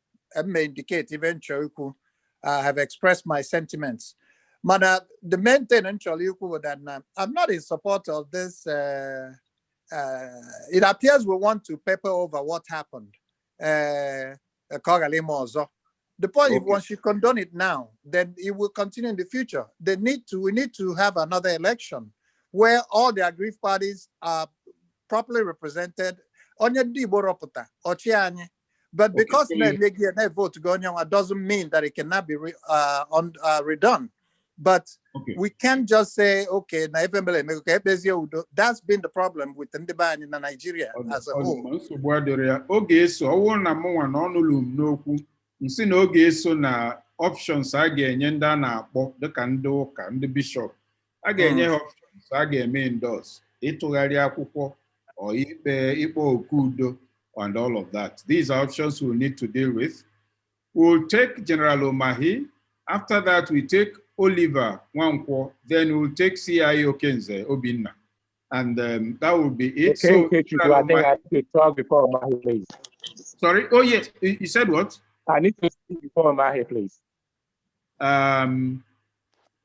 may indicate eventually have expressed my sentiments. But the main thing actually that I'm not in support of this. It appears we want to paper over what happened. The point is, once you condone it now, then it will continue in the future. We need to have another election where all the aggrieved parties are properly represented. But because they vote doesn't mean that it cannot be redone. But we can't just say, okay, that's been the problem with Ndiba in Nigeria as a whole. Options a ga-enye ndị a na-akpọ dịka ndị ụka, ndị bishọp, a ga-enye ha options a ga-eme endorse, ịtụgharị akwụkwọ, or ikpe oku udo, and all of that. These are options we'll need to deal with. We'll take General Omahi. After that, we take Oliver Nwankwo. Then we'll take C.I. Okenze Obinna. And that will be it. Okay, I think I need to talk before Omahi, please. Sorry? Oh, yes. You said what? I need to speak before Omahi, please.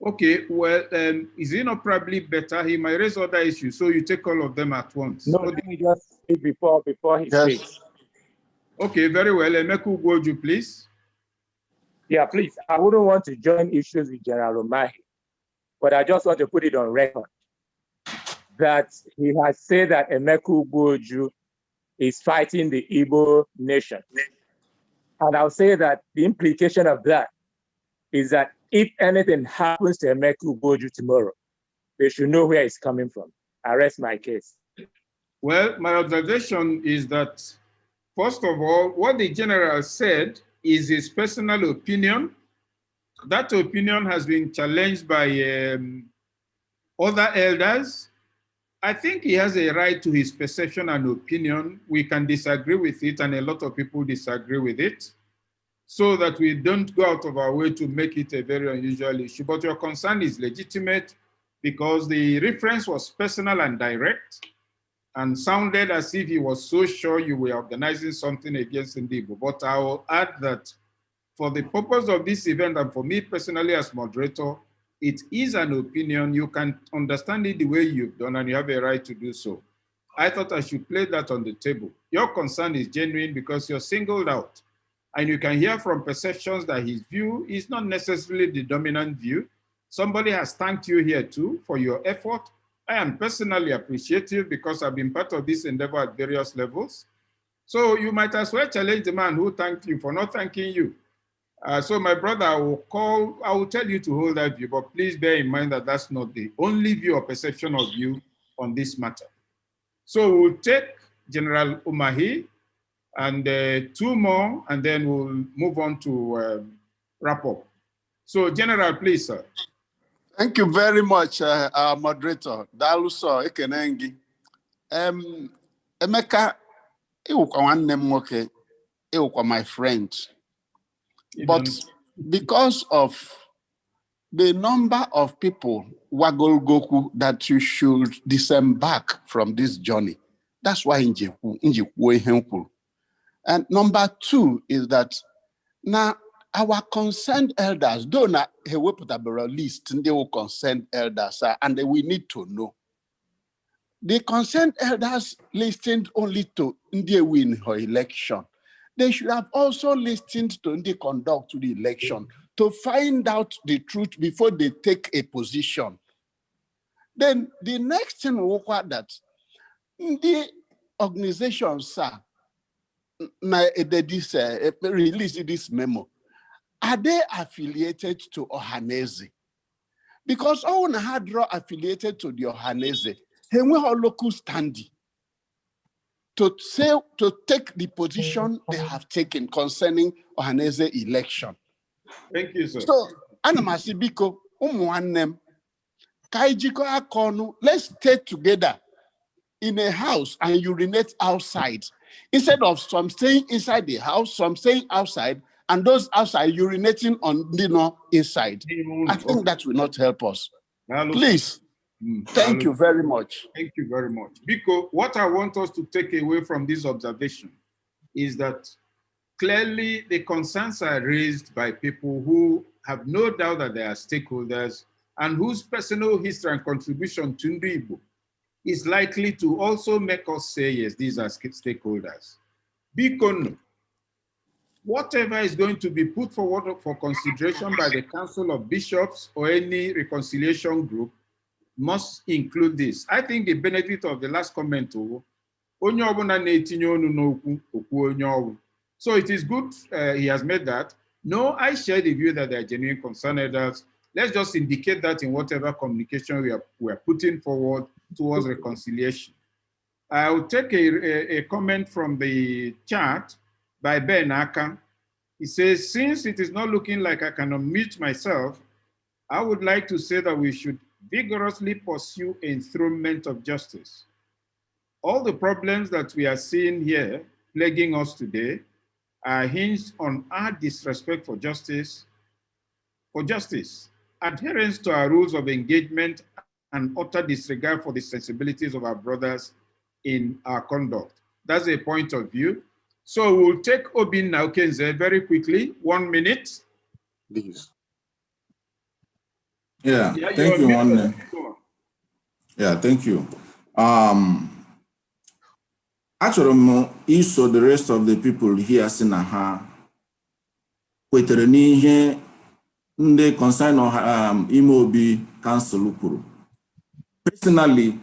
Okay, well, is it not probably better? He might raise other issues, so you take all of them at once. No, let me just speak before he speaks. Okay, very well. Emeku Gwoju, please. Yeah, please. I wouldn't want to join issues with General Omahi, but I just want to put it on record that he has said that Emeku Gwoju is fighting the Igbo nation. And I'll say that the implication of that is that if anything happens to Emeku Gwoju tomorrow, they should know where it's coming from. I rest my case. Well, my observation is that, first of all, what the general said is his personal opinion. That opinion has been challenged by other elders. I think he has a right to his perception and opinion. We can disagree with it, and a lot of people disagree with it, so that we don't go out of our way to make it a very unusual issue. But your concern is legitimate because the reference was personal and direct and sounded as if he was so sure you were organizing something against Ndibo. But I will add that for the purpose of this event and for me personally as moderator, it is an opinion. You can understand it the way you've done and you have a right to do so. I thought I should play that on the table. Your concern is genuine because you're singled out. And you can hear from perceptions that his view is not necessarily the dominant view. Somebody has thanked you here too for your effort. I am personally appreciative because I've been part of this endeavor at various levels. So you might as well challenge the man who thanked you for not thanking you. So my brother, I will tell you to hold that view, but please bear in mind that that's not the only view or perception of you on this matter. So we'll take General Omahi and 2 more, and then we'll move on to wrap up. So General, please, sir. Thank you very much, our moderator. Daluso Ekenengi. Emeka, iwukwa nwanne m nwoke, iwukwa my friend. But because of the number of people Wagol Goku that you should disembark from this journey, that's why Njenje. And number two is that now our concerned elders, though not a reputable list, they will concerned elders, and we need to know. The concerned elders listened only to Ndie win her election. They should have also listened to Ndie conduct the election to find out the truth before they take a position. Then the next thing will require that the organizations release this memo. Are they affiliated to Ohaneze? Because all had affiliated to the Ohaneze, he will have local standing to take the position they have taken concerning Ohaneze election. Thank you, sir. So, Anamasibiko, Umuanem, Kaijiko Akonu, let's stay together in a house and urinate outside. Instead of some staying inside the house, some staying outside, and those outside urinating on inside. I think that will not help us. Please, thank you very much. Thank you very much. Because what I want us to take away from this observation is that clearly the concerns are raised by people who have no doubt that they are stakeholders and whose personal history and contribution to Ndribo is likely to also make us say, yes, these are stakeholders. Bikono, whatever is going to be put forward for consideration by the Council of Bishops or any reconciliation group must include this. I think the benefit of the last comment, so it is good he has made that. No, I share the view that there are genuine concerned elders. Let's just indicate that in whatever communication we are putting forward towards reconciliation. I will take a comment from the chat by Ben Aka. He says, since it is not looking like I can unmute myself, I would like to say that we should vigorously pursue enthronement of justice. All the problems that we are seeing here plaguing us today are hinged on our disrespect for justice, adherence to our rules of engagement, and utter disregard for the sensibilities of our brothers in our conduct. That's a point of view. So we'll take Obin Naukenze very quickly, 1 minute. Please. Yeah, thank you, One. Yeah, thank you. Actually, so the rest of the people here in Naha, Kwetereni, the concern of Imobi Council. Personally,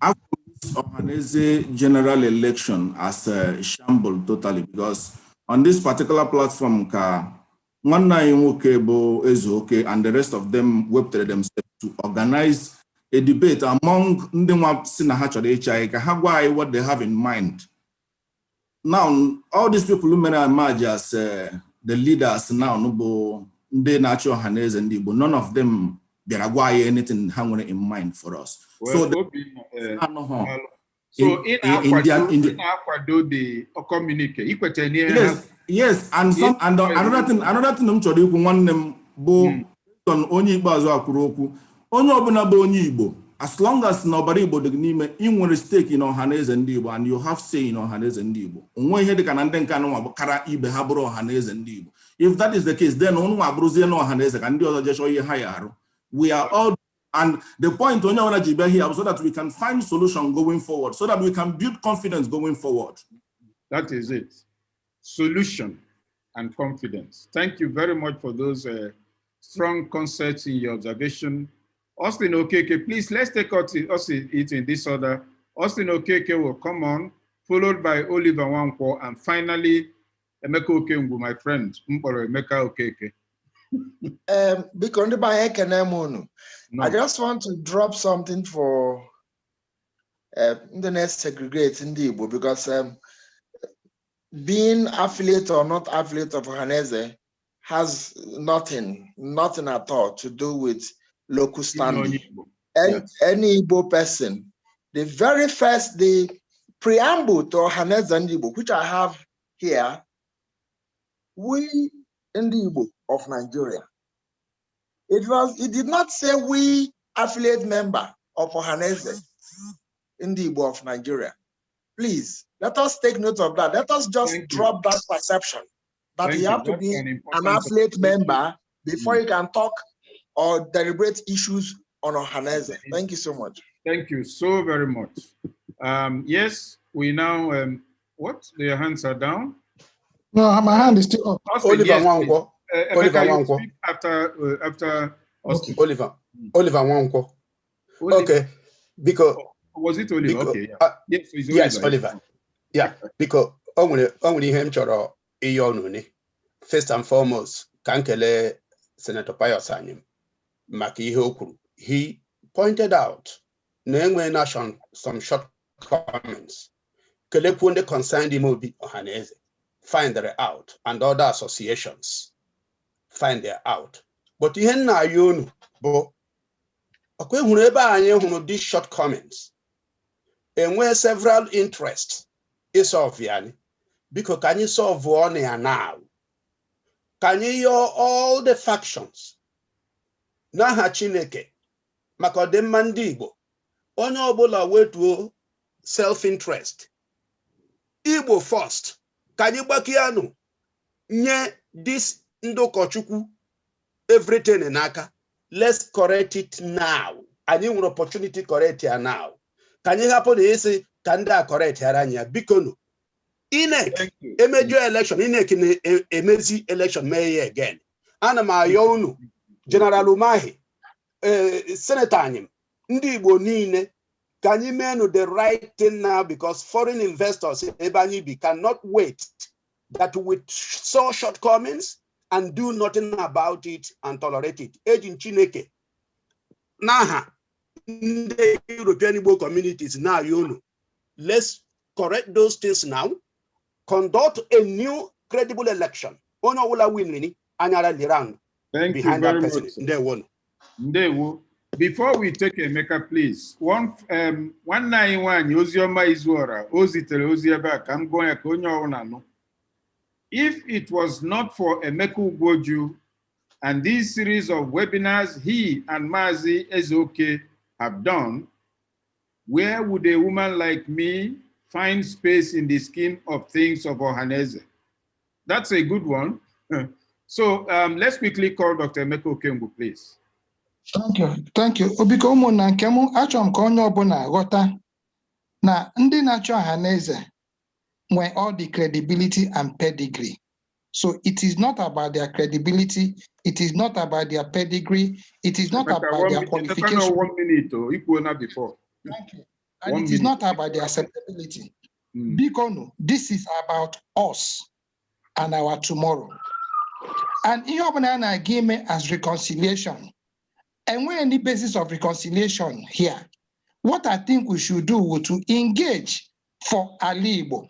after this Ohaneze general election as a shamble totally, because on this particular platform, and the rest of them webted themselves to organize a debate among what they have in mind. Now, all these people who emerge as the leaders now, natural Ohaneze and Igbo, none of them anything hanging in mind for us. Well, so in the Communique, yes, and some and another thing I'm chori one them bo on only bazo akuroku only obuna bo only Igbo. As long as nobody Igbo the in one stake in Ohaneze and Igbo and you have say in Ohaneze and Igbo. Onwe he de kananden kanu kara ibe habro Ohaneze and Igbo. If that is the case, then only abruze no Ohaneze can do just show you higher. We are all, and the point on your here so that we can find solution going forward, so that we can build confidence going forward. That is it. Solution and confidence. Thank you very much for those strong concepts in your observation. Austin Okeke, please, let's take it in this order. Austin Okeke will come on, followed by Oliver Wankwo, and finally, Emeka Okengwu, my friend, Mporo Emeka Okeke. I just want to drop something for the next segregate in Igbo, because being affiliate or not affiliate of Ohaneze has nothing at all to do with locus standi. And any Igbo person, the very first, the preamble to Ohaneze Igbo, which I have here, we in the Igbo of Nigeria. It did not say we affiliate member of Ohaneze in the Igbo of Nigeria. Please, let us take note of that. Let us just drop that perception that you have to be an affiliate member before you can talk or deliberate issues on Ohaneze. Thank you so much. Thank you so very much. Yes, we now, what? Their hands are down? No, my hand is still up. Austin, Oliver yes, Nwankwo. Oliver Nwankwo. After Austin. Oliver Nwankwo. Okay, because was it Oliver? Because, okay, yeah. Yes, so it's Oliver. Yes, Oliver. Yeah, because only ihe m chọrọ ihe ọnụ. First and foremost, ka nkele Senator Pius Anyim maka ihe o kwuru. He pointed out na enwe some shortcomings. Kelekwu ndị concerned Imobi Ohaneze find their out, and other associations find their out. But ihe nna ayọ unu bụ ọkwa hụrụ ebe anyị hụrụ these shortcomings. Enwe several interests isolve yani. Because can you solve one ya now? Can you all the factions? N'aha Chineke maka ọdịmma ndị Igbo onye ọbụla wetuo self-interest. Igbo first. Can you gbakianu nye this ndị ụkọchukwu everything in aka? Let's correct it now. Anyị nwere opportunity correct ya now. Can you happen to say can that correct Haranya? Bikono. INEC, major election, INEC emezi election may again. Anama Yonu, General Umahi, Senator Anyim, Ndi Igbo niile, can you do the right thing now because foreign investors Ebanibi cannot wait that with so shortcomings and do nothing about it and tolerate it. Agent Chineke. Naha. The European Igbo communities now, let's correct those things now, conduct a new credible election. Thank you very much. Before we take a maker, please, 191 Ozioma Izuora, Ozitere Oziaba, I'm going to Konyo. If it was not for Emeka Ugwoju and this series of webinars he and Mazi Ezeoke have done, where would a woman like me find space in the scheme of things of Ohaneze? That's a good one. So let's quickly call Dr. Emeka Okengwu, please. Thank you. Thank you. Obiko ụmụnna nke mụ achọrọ m ka onye ọbụla ghọta na ndị na-achọ Ohaneze nwere all the credibility and pedigree. So it is not about their credibility. It is not about their pedigree. It is not about their qualification. 1 minute equal not before. Thank you. And it is not about their acceptability. Because this is about us and our tomorrow. And ihe ọbụla na-aga ime as reconciliation. And when any basis of reconciliation here, what I think we should do is to engage for Ali Igbo.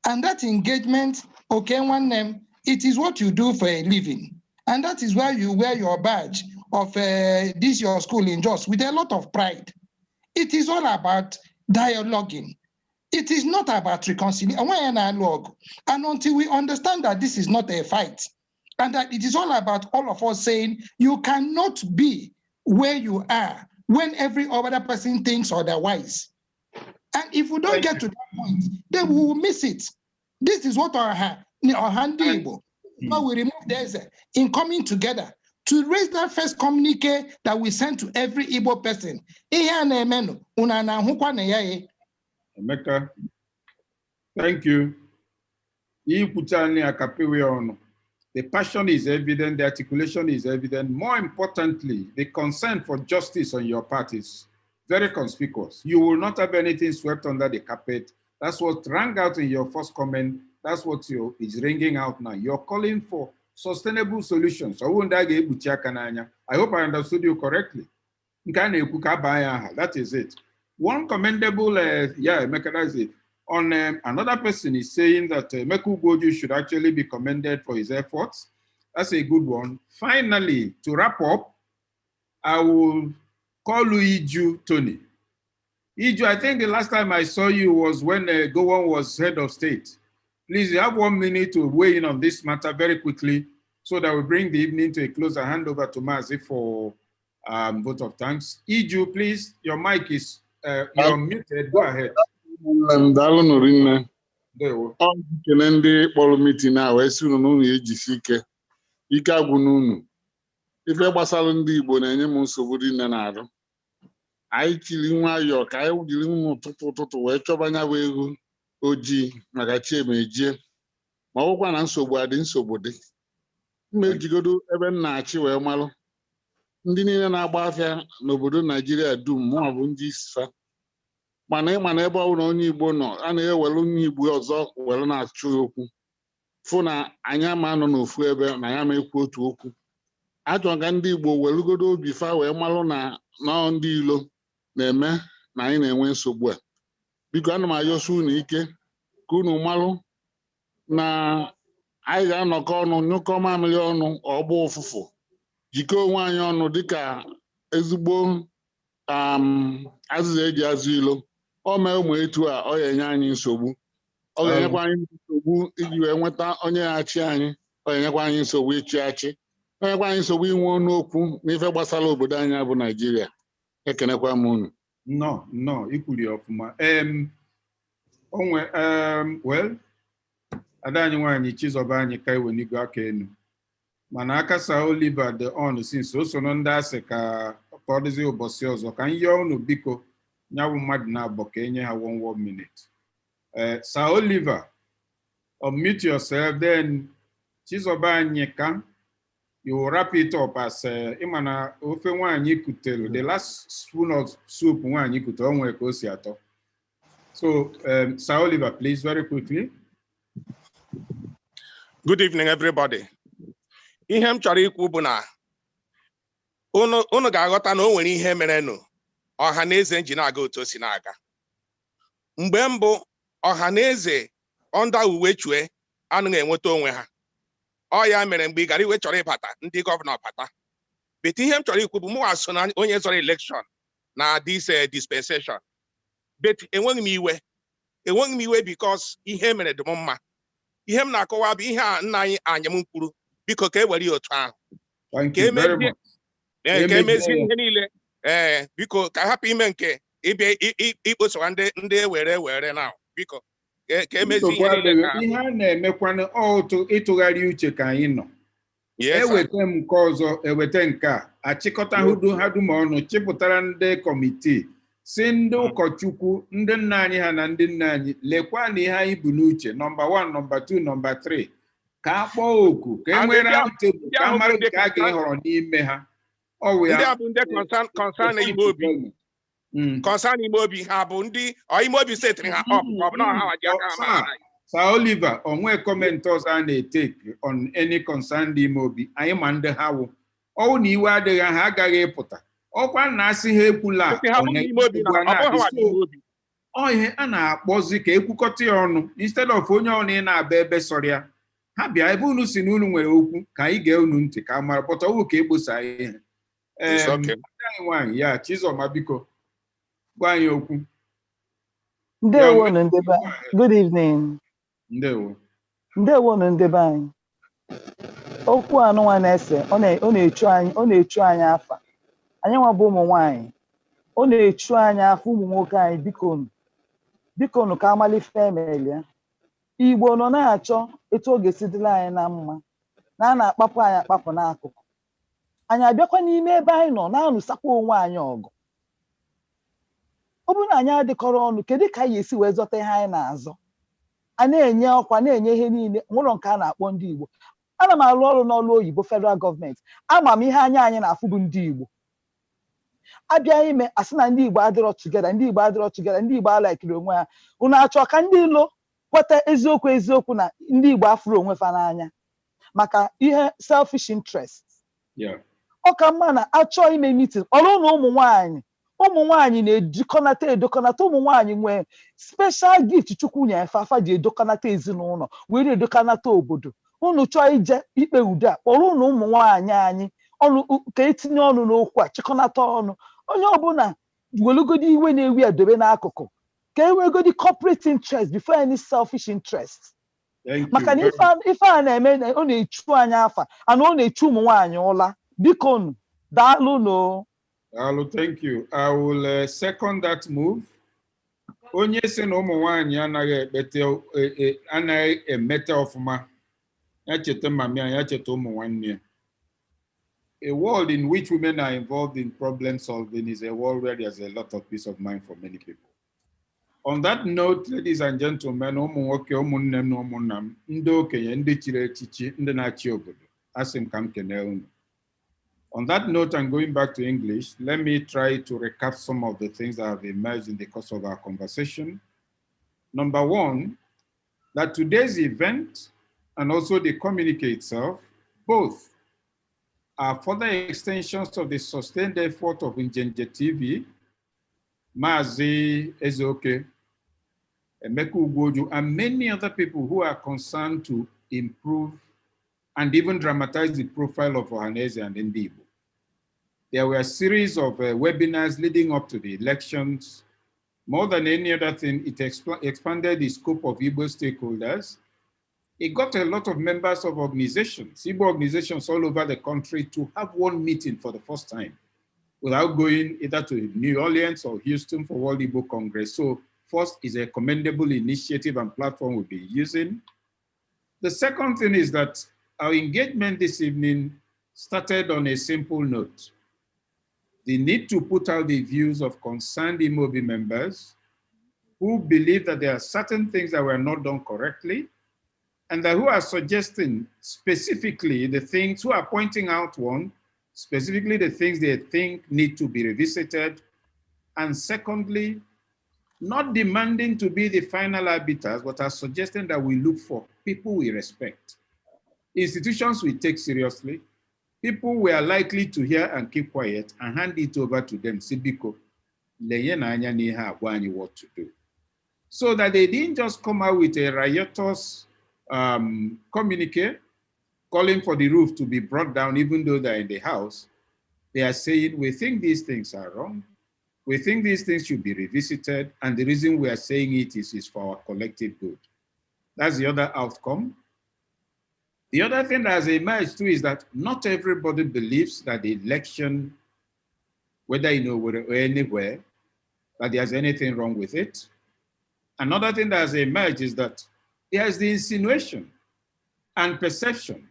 And that engagement, okay, one name, it is what you do for a living. And that is why you wear your badge of this your school in Jos with a lot of pride. It is all about dialoguing. It is not about reconciliation. And until we understand that this is not a fight, and that it is all about all of us saying, you cannot be where you are when every other person thinks otherwise. And if we don't get to that point, then we will miss it. This is what our hand Igbo. But we remove this in coming together to raise that first communique that we send to every Igbo person. Emeka, thank you. The passion is evident, the articulation is evident. More importantly, the concern for justice on your part is very conspicuous. You will not have anything swept under the carpet. That's what rang out in your first comment. That's what is ringing out now. You're calling for sustainable solutions. I hope I understood you correctly. That is it. One commendable, mechanize it. On another person is saying that Meku Goju should actually be commended for his efforts. That's a good one. Finally, to wrap up, I will call you Iju Tony. Iju, I think the last time I saw you was when Gowon was head of state. Please, you have 1 minute to weigh in on this matter very quickly so that we bring the evening to a close and hand over to Mazi for vote of thanks. Iju, please, your mic is, you're muted. Go ahead. Kene ndị kpọrọ meeting a wee sị unu n'unu ejisi ike agwụ n'unu ife gbasara ndị Igbo na-enye m nsogbu dị nne na-arụ anyị chiri nwayọọ ka anyị jiri ụtụtụ wee chọba anya bụ ego ojii maka chiemejie ma ọ bụkwa na nsogbu adị nsogbu dị mma ejigodo ebe m na-achị wee malụ ndị niile na-agba afịa n'obodo Naijiria dum mụọ bụ ndị isifa mana ịma na ebe ọ bụla onye Igbo nọ a na-ewere onye Igbo ọzọ were na-achụ okwu fụ na anyị ama nọ n'ofu ebe na ya ma ekwu otu okwu achọ ka ndị Igbo welugodo obi fa wee malụ na nọọ ndị ilo na-eme na anyị na-enwe nsogbu a biko ana m ayọsi unu ike ka unu malụ na anyị ga-anọkọ ọnụ nyụkọ mamịrị ọnụ ọgba ụfụfụ jikọọ onwe anyị ọnụ dịka ezigbo azịza eji azụ ilo o mee ụmụ etu a ọ ga-enye anyị nsogbu ọ ga-enyekwa anyị nsogbu iji wee nweta onye na-achị anyị ọ ga-enyekwa anyị nsogbu ịchị achị ọ ga-enyekwa anyị nsogbu inwe ọnụ okwu n'ife gbasara obodo anyị bụ Naijiria ekenekwa m unu No, ikwuli ọfụma onwe well ada anyị nwaanyị Chizoba anyị ka iwe n'igo aka enu mana aka sa Oliver the on since o so ndị asị ka ọ dịzi ụbọchị ọzọ ka nye unu biko nyawụ mmadụ na-abọ ka enye ha 1 minute. Sir Oliver, unmute yourself, then Chizoba anyeka, you wrap it up as imana ofe nwanyi kutel, the last spoon of soup nwanyi kutel onwe ka o si atọ. So, Sir Oliver, please, very quickly. Good evening, everybody. Ihe m chọrọ ikwu bụ na unu ga-aghọta na o nwere ihe merenụ Ohaneze ji na-aga otu o si na-aga. Mgbe mbụ Ohaneze onda uwe chue anaghị enweta onwe ha. Ọ ya mere mgbe ị gara iwe chọrọ ịbata ndị gọvanọ bata. But ihe m chọrọ ikwu bụ mụ aso na onye zọrọ election na this dispensation. But enweghị m iwe because ihe mere dị m mma. Ihe m na-akọwa bụ ihe a nna anyị Anyim kwuru biko ka e were otu ahụ. Thank you very much. Ka emezie ihe niile biko ka hapụ ime nke ịbịa ikposowa ndị were na biko ka emezie ihe niile ihe a na-emekwana otu ịtụgharị uche ka anyị nọ. Eweta m nke ọzọ eweta nke a achịkọta ha dum ọnụ chịpụtara ndị kọmitii si ndị ụkọchukwu ndị nna anyị ha na ndị nna anyị lekwa na ihe anyị bụ n'uche nọmba 1 nọmba 2 nọmba 3 ka a kpọọ oku ka e nwere tebụl ka mara nke a ga-ehọrọ n'ime ha. Ndị a bụ ndị concern ime obi. Concern ime obi ha bụ ndị ime obi setịrị ha up ọ bụ na ha ji aka ha. Sir Oliver, onwe comment ọzọ a na-etake on any concern ime obi anyị ma ndị ha wụ ọwụ na iwe adịghị ha agaghị ịpụta ọkwa na asị ha ekwula ihe a na-akpọzi ka ekwukọta ya ọnụ instead of onye ọnụ ị na-aba ebe sọrọ ya ha bịa ebe unu si na unu nwere okwu ka anyị gee unu ntị ka mara pụta ọwụ ka egbosa ihe. Anyị nwaanyị ya Chizoma biko gwa anyị okwu. Ndewo na ndebe. Good evening. Ndewo. Ndewo na ndebe anyị. Okwu anụnwa na-ese ọ na-echu anyị afa. Anyị nwa bụ ụmụ nwaanyị. Ọ na-echu anyị afa ụmụ nwoke anyị biko ka amalife emelia. Igbo nọ na-achọ etu oge si dịla anyị na mma na a na-akpapụ anyị akpapụ n'akụkụ. Anyị abịakwa n'ime ebe anyị nọ na-anụsakwa onwe anyị ọgụ. Ọ bụrụ na anyị adịkọrọ ọnụ kedu ka anyị esi wee zọta ihe anyị na-azọ a na-enye ọkwa na-enye ihe niile nwụrụ nke a na-akpọ ndị Igbo. Ana m arụ ọrụ n'ọrụ oyibo federal gọọmenti ama m ihe anyị na-afụ bụ ndị Igbo abịa ime asị na ndị Igbo adịrọ tugeda ndị Igbo alaikiri onwe ha unu achọ ka ndị ilo kweta eziokwu na ndị Igbo afụrụ onwe fa n'anya maka ihe selfish interest. Ọ ka mma na achọ ime meeting ọrụ na ụmụ nwaanyị na-edokọnata ụmụ nwaanyị nwee special gift Chukwu nye afa ji edokọnata ezinụlọ were edokọnata obodo. Unu chọọ ije ikpe udo a kpọrọ unu ụmụ nwaanyị anyị ọnụ ka etinye ọnụ n'okwu a chịkọnata ọnụ onye ọbụla welugodi iwe na-ewi edobe n'akụkụ ka enwegodi corporate interest before any selfish interest maka na ife a na-eme ọ na-echu anyị afa and ọ na-echu ụmụ nwaanyị ụla biko nụ daalụ no. Thank you. I will second that move. Onye sị na ụmụ nwaanyị anaghị emete ọfụma ya cheta mami ya cheta ụmụ nwanne. A world in which women are involved in problem solving is a world where there's a lot of peace of mind for many people. On that note, ladies and gentlemen, ụmụ nwoke, ụmụnne m na ụmụnna m, ndị okenye, ndị chiri echichi, ndị na-achị obodo, asị m ka m kene unu. On that note, and going back to English, let me try to recap some of the things that have emerged in the course of our conversation. Number one, that today's event and also the communique itself, both are further extensions of the sustained effort of Njenje TV, Mazi Ezeoke, Emeka Ugwoju, and many other people who are concerned to improve and even dramatize the profile of Ohaneze and Igbo. There were a series of webinars leading up to the elections. More than any other thing, it expanded the scope of Igbo stakeholders. It got a lot of members of organizations, Igbo organizations all over the country, to have one meeting for the first time without going either to New Orleans or Houston for World Igbo Congress. So first is a commendable initiative and platform we'll be using. The second thing is that our engagement this evening started on a simple note. The need to put out the views of concerned IMOBI members who believe that there are certain things that were not done correctly, and that who are suggesting specifically the things, who are pointing out one, specifically the things they think need to be revisited, and secondly, not demanding to be the final arbiters, but are suggesting that we look for people we respect, institutions we take seriously, people we are likely to hear and keep quiet and hand it over to them, Sibiko, what to do. So that they didn't just come out with a riotous communique calling for the roof to be brought down even though they're in the house. They are saying, we think these things are wrong. We think these things should be revisited. And the reason we are saying it is for our collective good. That's the other outcome. The other thing that has emerged too is that not everybody believes that the election, whether you know or anywhere, that there's anything wrong with it. Another thing that has emerged is that there's the insinuation and perception.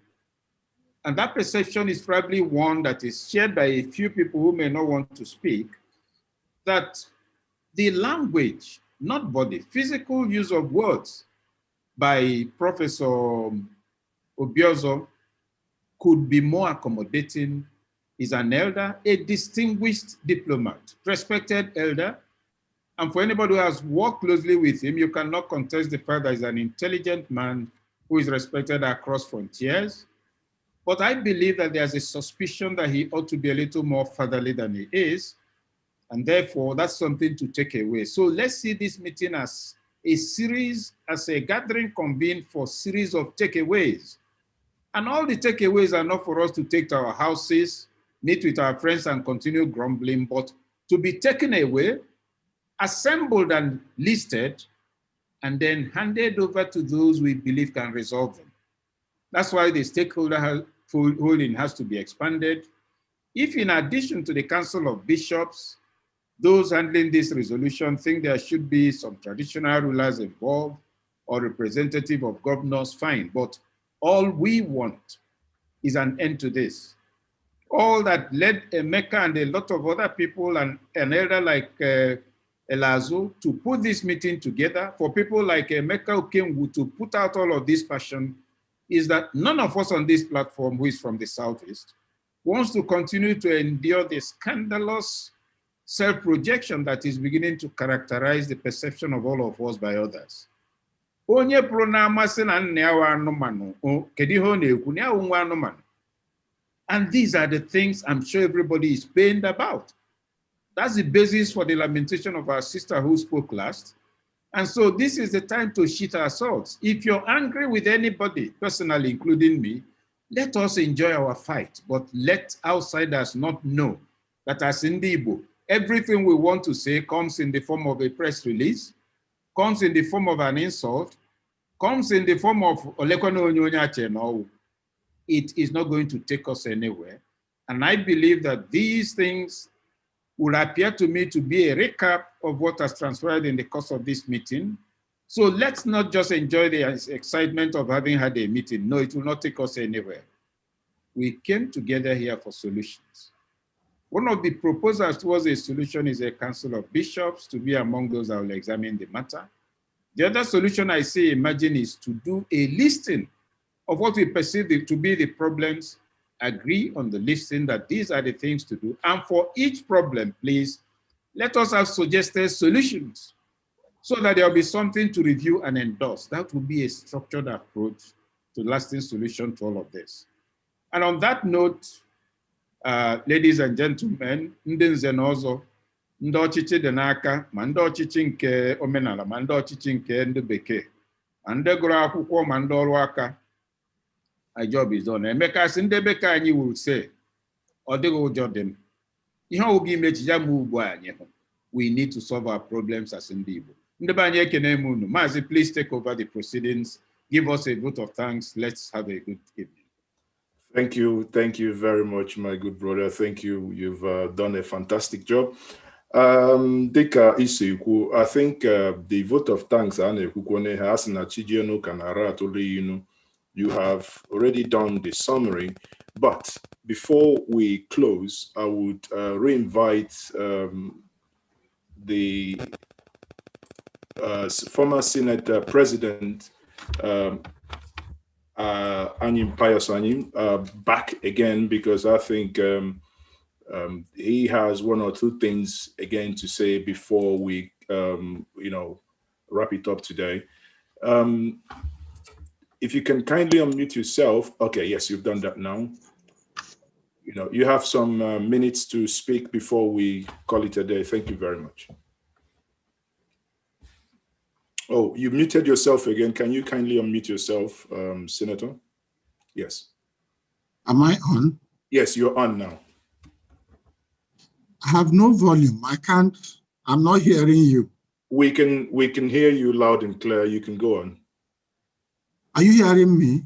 And that perception is probably one that is shared by a few people who may not want to speak, that the language, not body, physical use of words by Professor Obiozo could be more accommodating. He's an elder, a distinguished diplomat, respected elder. And for anybody who has worked closely with him, you cannot contest the fact that he's an intelligent man who is respected across frontiers. But I believe that there's a suspicion that he ought to be a little more fatherly than he is. And therefore, that's something to take away. So let's see this meeting as a series, as a gathering convened for a series of takeaways. And all the takeaways are not for us to take to our houses, meet with our friends and continue grumbling, but to be taken away, assembled and listed, and then handed over to those we believe can resolve them. That's why the stakeholder holding has to be expanded. If in addition to the Council of Bishops, those handling this resolution think there should be some traditional rulers involved or representative of governors, fine. But all we want is an end to this. All that led Emeka and a lot of other people and an elder like Elazo to put this meeting together, for people like Emeka Okengwu to put out all of this passion, is that none of us on this platform who is from the Southeast wants to continue to endure the scandalous self-projection that is beginning to characterize the perception of all of us by others. Onye pronamasị na nne ya wa anụmanụ, kedu ihe ọ na-ekwu na ya wụ nwa anụmanụ? And these are the things I'm sure everybody is pained about. That's the basis for the lamentation of our sister who spoke last. And so this is the time to sheath our swords. If you're angry with anybody, personally, including me, let us enjoy our fight, but let outsiders not know that as Igbo, everything we want to say comes in the form of a press release, comes in the form of an insult, comes in the form of it is not going to take us anywhere. And I believe that these things will appear to me to be a recap of what has transpired in the course of this meeting. So let's not just enjoy the excitement of having had a meeting. No, it will not take us anywhere. We came together here for solutions. One of the proposals towards a solution is a council of bishops to be among those that will examine the matter. The other solution I see emerging is to do a listing of what we perceive to be the problems, agree on the listing that these are the things to do. And for each problem, please, let us have suggested solutions so that there will be something to review and endorse. That will be a structured approach to lasting solution to all of this. And on that note, ladies and gentlemen, ndị nze na ọzọ, ndị ọchịchị dị n'aka, ma ndị ọchịchị nke omenala, ma ndị ọchịchị nke ndị bekee, ma ndị gụrụ akwụkwọ, ma ndị ọrụ aka, our job is done. Emeka sị ndị bekee anyị will say, ọ dịghị ụjọ dị m. Ihe oge imechi ya mụ ugbu anyị hụ. We need to solve our problems as ndị Igbo. Ndị be anyị ekene m unu. Maazị, please take over the proceedings. Give us a vote of thanks. Let's have a good evening. Thank you very much, my good brother. Thank you. You've done a fantastic job. Dika Isiku, I think the vote of thanks, you have already done the summary, but before we close, I would re-invite the former Senate President, Anyim back again, because I think he has one or two things again to say before we, wrap it up today. If you can kindly unmute yourself. Okay, yes, you've done that now. You have some minutes to speak before we call it a day. Thank you very much. Oh, you muted yourself again. Can you kindly unmute yourself, Senator? Yes. Am I on? Yes, you're on now. I have no volume. I'm not hearing you. We can hear you loud and clear. You can go on. Are you hearing me?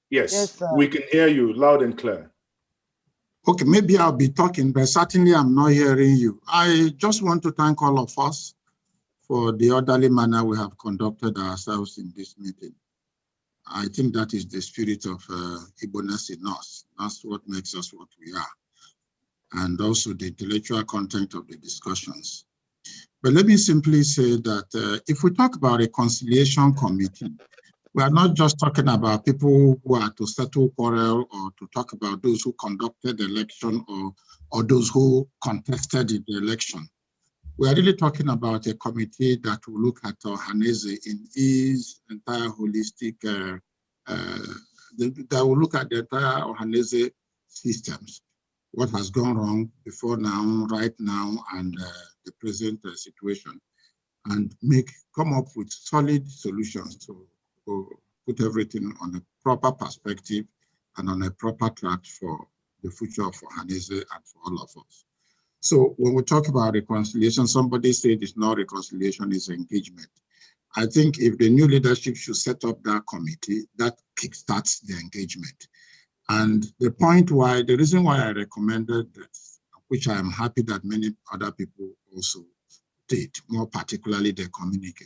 Yes, we can hear you loud and clear. Okay, maybe I'll be talking, but certainly I'm not hearing you. I just want to thank all of us for the orderly manner we have conducted ourselves in this meeting. I think that is the spirit of Igbo-ness in us. That's what makes us what we are. And also the intellectual content of the discussions. But let me simply say that if we talk about a conciliation committee, we are not just talking about people who are to settle quarrel or to talk about those who conducted the election or those who contested in the election. We are really talking about a committee that will look at Ohaneze in his entire holistic, that will look at the entire Ohaneze systems, what has gone wrong before now, right now, and the present situation, and come up with solid solutions to put everything on a proper perspective and on a proper track for the future of Ohaneze and for all of us. So when we talk about reconciliation, somebody said it's not reconciliation, it's engagement. I think if the new leadership should set up that committee, that kickstarts the engagement. And the reason why I recommended this, which I am happy that many other people also did, more particularly the Communique,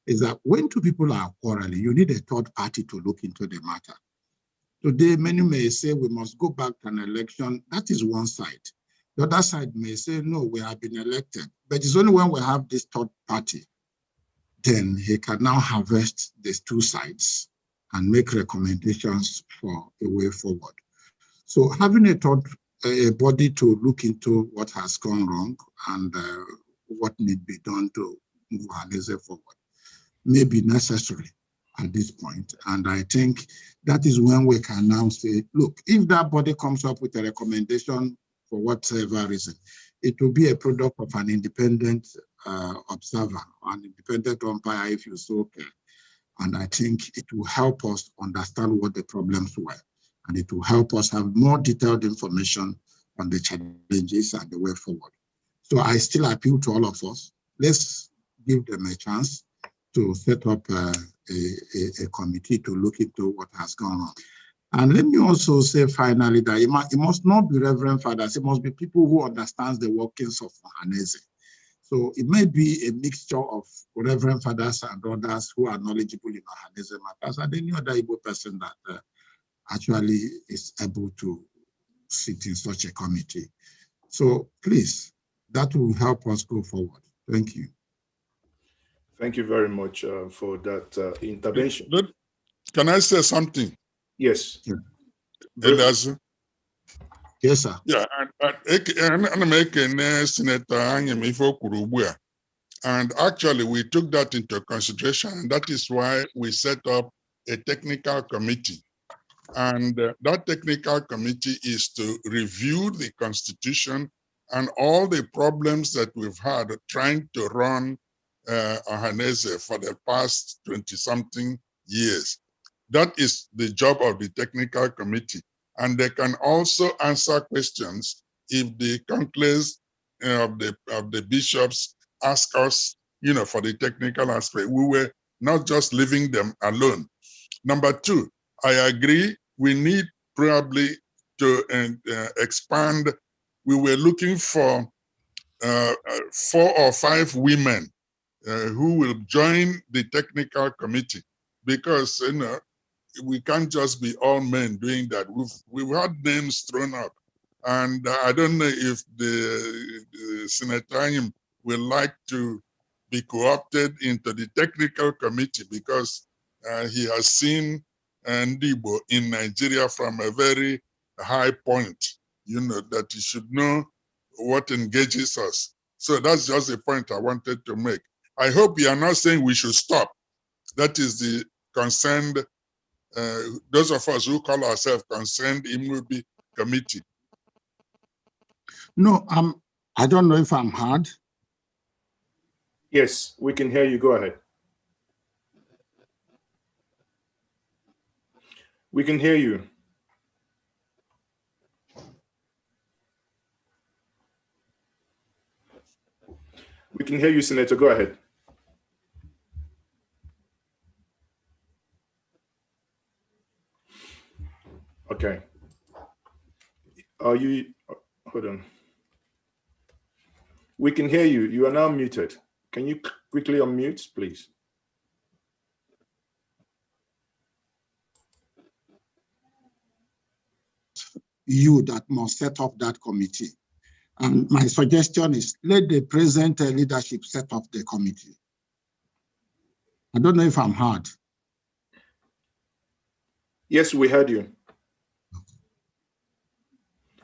is that when two people are quarreling, you need a third party to look into the matter. Today, many may say we must go back to an election. That is one side. The other side may say, no, we have been elected. But it's only when we have this third party, then he can now harvest these two sides and make recommendations for a way forward. So having a body to look into what has gone wrong and what need be done to move Ohaneze forward may be necessary at this point. And I think that is when we can now say, look, if that body comes up with a recommendation for whatever reason, it will be a product of an independent observer, an independent umpire, if you so care. And I think it will help us understand what the problems were and it will help us have more detailed information on the challenges and the way forward. So I still appeal to all of us. Let's give them a chance to set up a committee to look into what has gone on. And let me also say finally that it must not be Reverend Fathers, it must be people who understand the workings of Ohaneze. So it may be a mixture of Reverend Fathers and others who are knowledgeable in Ohaneze matters, and any other Igbo person that actually is able to sit in such a committee. So please, that will help us go forward. Thank you. Thank you very much for that intervention. Can I say something? Yes. Yes, sir. Yeah, and make a Senator Anyim. And actually, we took that into consideration, and that is why we set up a technical committee. And that technical committee is to review the Constitution and all the problems that we've had trying to run Ohaneze for the past 20-something years. That is the job of the technical committee. And they can also answer questions if the conclaves of the bishops ask us, for the technical aspect. We were not just leaving them alone. Number two, I agree, we need probably to expand. We were looking for 4 or 5 women who will join the technical committee, because we can't just be all men doing that. We've had names thrown up, and I don't know if the Senator Anyim will like to be co-opted into the technical committee, because he has seen Ndibo in Nigeria from a very high point, that he should know what engages us. So that's just the point I wanted to make. I hope you are not saying we should stop. That is the concerned, those of us who call ourselves concerned Imubi committee. No, I don't know if I'm heard. Yes, we can hear you. Go ahead. We can hear you. We can hear you, Senator. Go ahead. Okay. Are you, hold on. We can hear you. You are now muted. Can you quickly unmute, please? You that must set up that committee. And my suggestion is let the present leadership set up the committee. I don't know if I'm heard. Yes, we heard you.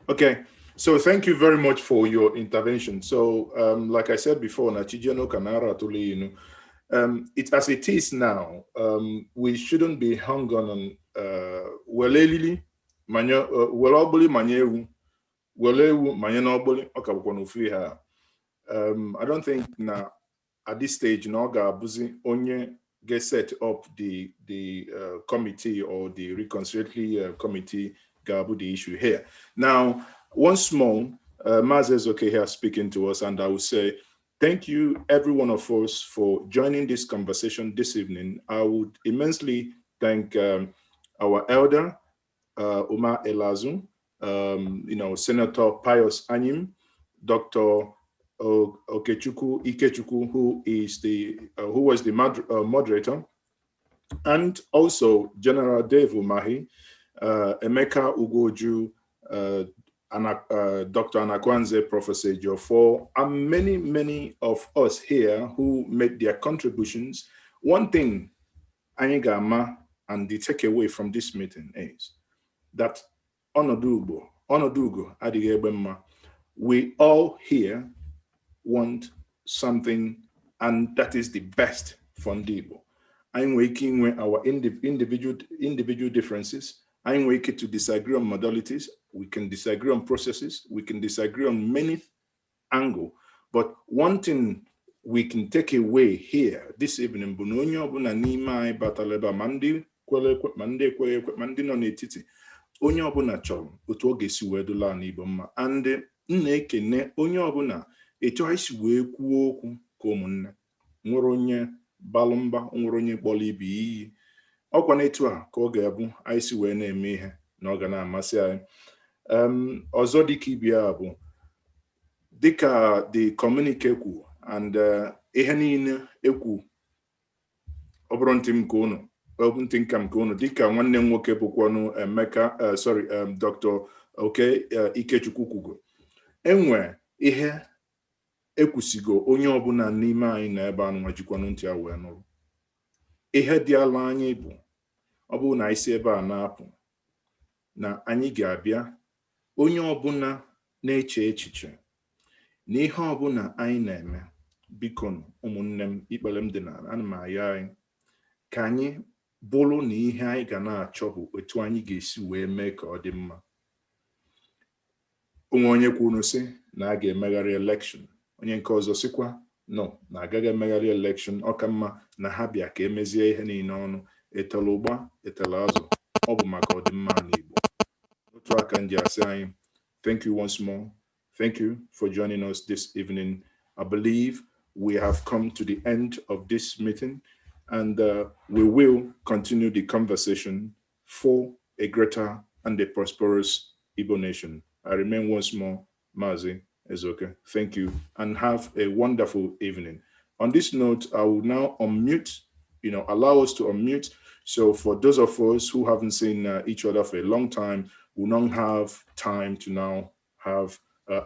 Okay, so thank you very much for your intervention. So, like I said before, it's as it is now. We shouldn't be hung on I don't think now at this stage onye get set up the committee or the reconciliatory committee gabu the issue here. Now, once more, Maz is okay here speaking to us, and I will say thank you every one of us for joining this conversation this evening. I would immensely thank our elder Umar Elazu, Senator Pius Anyim, Dr. Ikechukwu, who was the moderator, and also General Dave Umahi, Emeka Ugoju, Dr. Anakwanze, Professor Jofor, and many of us here who made their contributions. One thing Anyigama and the takeaway from this meeting is that Onodugo Adigebema, we all here want something, and that is the best for Ndibo. I'm working with our individual differences. I'm working to disagree on modalities. We can disagree on processes. We can disagree on many angles. But one thing we can take away here this evening, onye ọbụla chọrọ otu ọ ga-esi wee dola n'Igbo mma, and m na-ekene onye ọbụla etu anyị si wee kwuo okwu ka ụmụnne, nwere onye balụ mba, nwere onye kpọrọ ibe iyi. Ọkwa n'etu a ka ọ ga-abụ anyị si wee na-eme ihe na ọ ga na-amasị anyị. Ọzọ dịka ibe ya bụ dịka the Communique kwu, and ihe niile ekwu ọ bụrụ ntị m nke unu, ntị nka nke unu, dịka nwanne m nwoke bụkwanụ Emeka Dr. Oke Ikechukwu kwugo, enwe ihe ekwusigo onye ọbụla n'ime anyị na ebe anụ nwajikwanụ ntị a wee nụrụ. Ihe dị ala anyị bụ ọ bụrụ na anyị si ebe a na-apụ, na anyị ga-abịa onye ọbụla na-eche echiche na ihe ọbụla anyị na-eme, biko ụmụnne m, ikpere m dị n'ala, ana m ayọ anyị ka anyị bụrụ na ihe anyị ga na-achọ bụ etu anyị ga-esi wee mee ka ọ dị mma. Onwe onye kwuru sị na a ga-emegharị elekshọn, onye nke ọzọ sịkwa no, na agaghị emegharị elekshọn, ọ ka mma na ha bịa ka emezie ihe niile ọnụ, etela ụgba etela azụ, ọ bụ maka ọdịmma n'Igbo. Otu aka ndị asị anyị, thank you once more. Thank you for joining us this evening. I believe we have come to the end of this meeting, and we will continue the conversation for a greater and a prosperous Igbo nation. I remain once more Mazi Ezoke. Thank you and have a wonderful evening. On this note, I will now unmute, allow us to unmute. So for those of us who haven't seen each other for a long time, we now have time to now have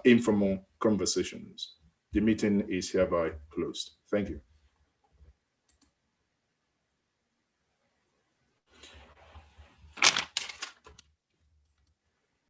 informal conversations. The meeting is hereby closed. Thank you.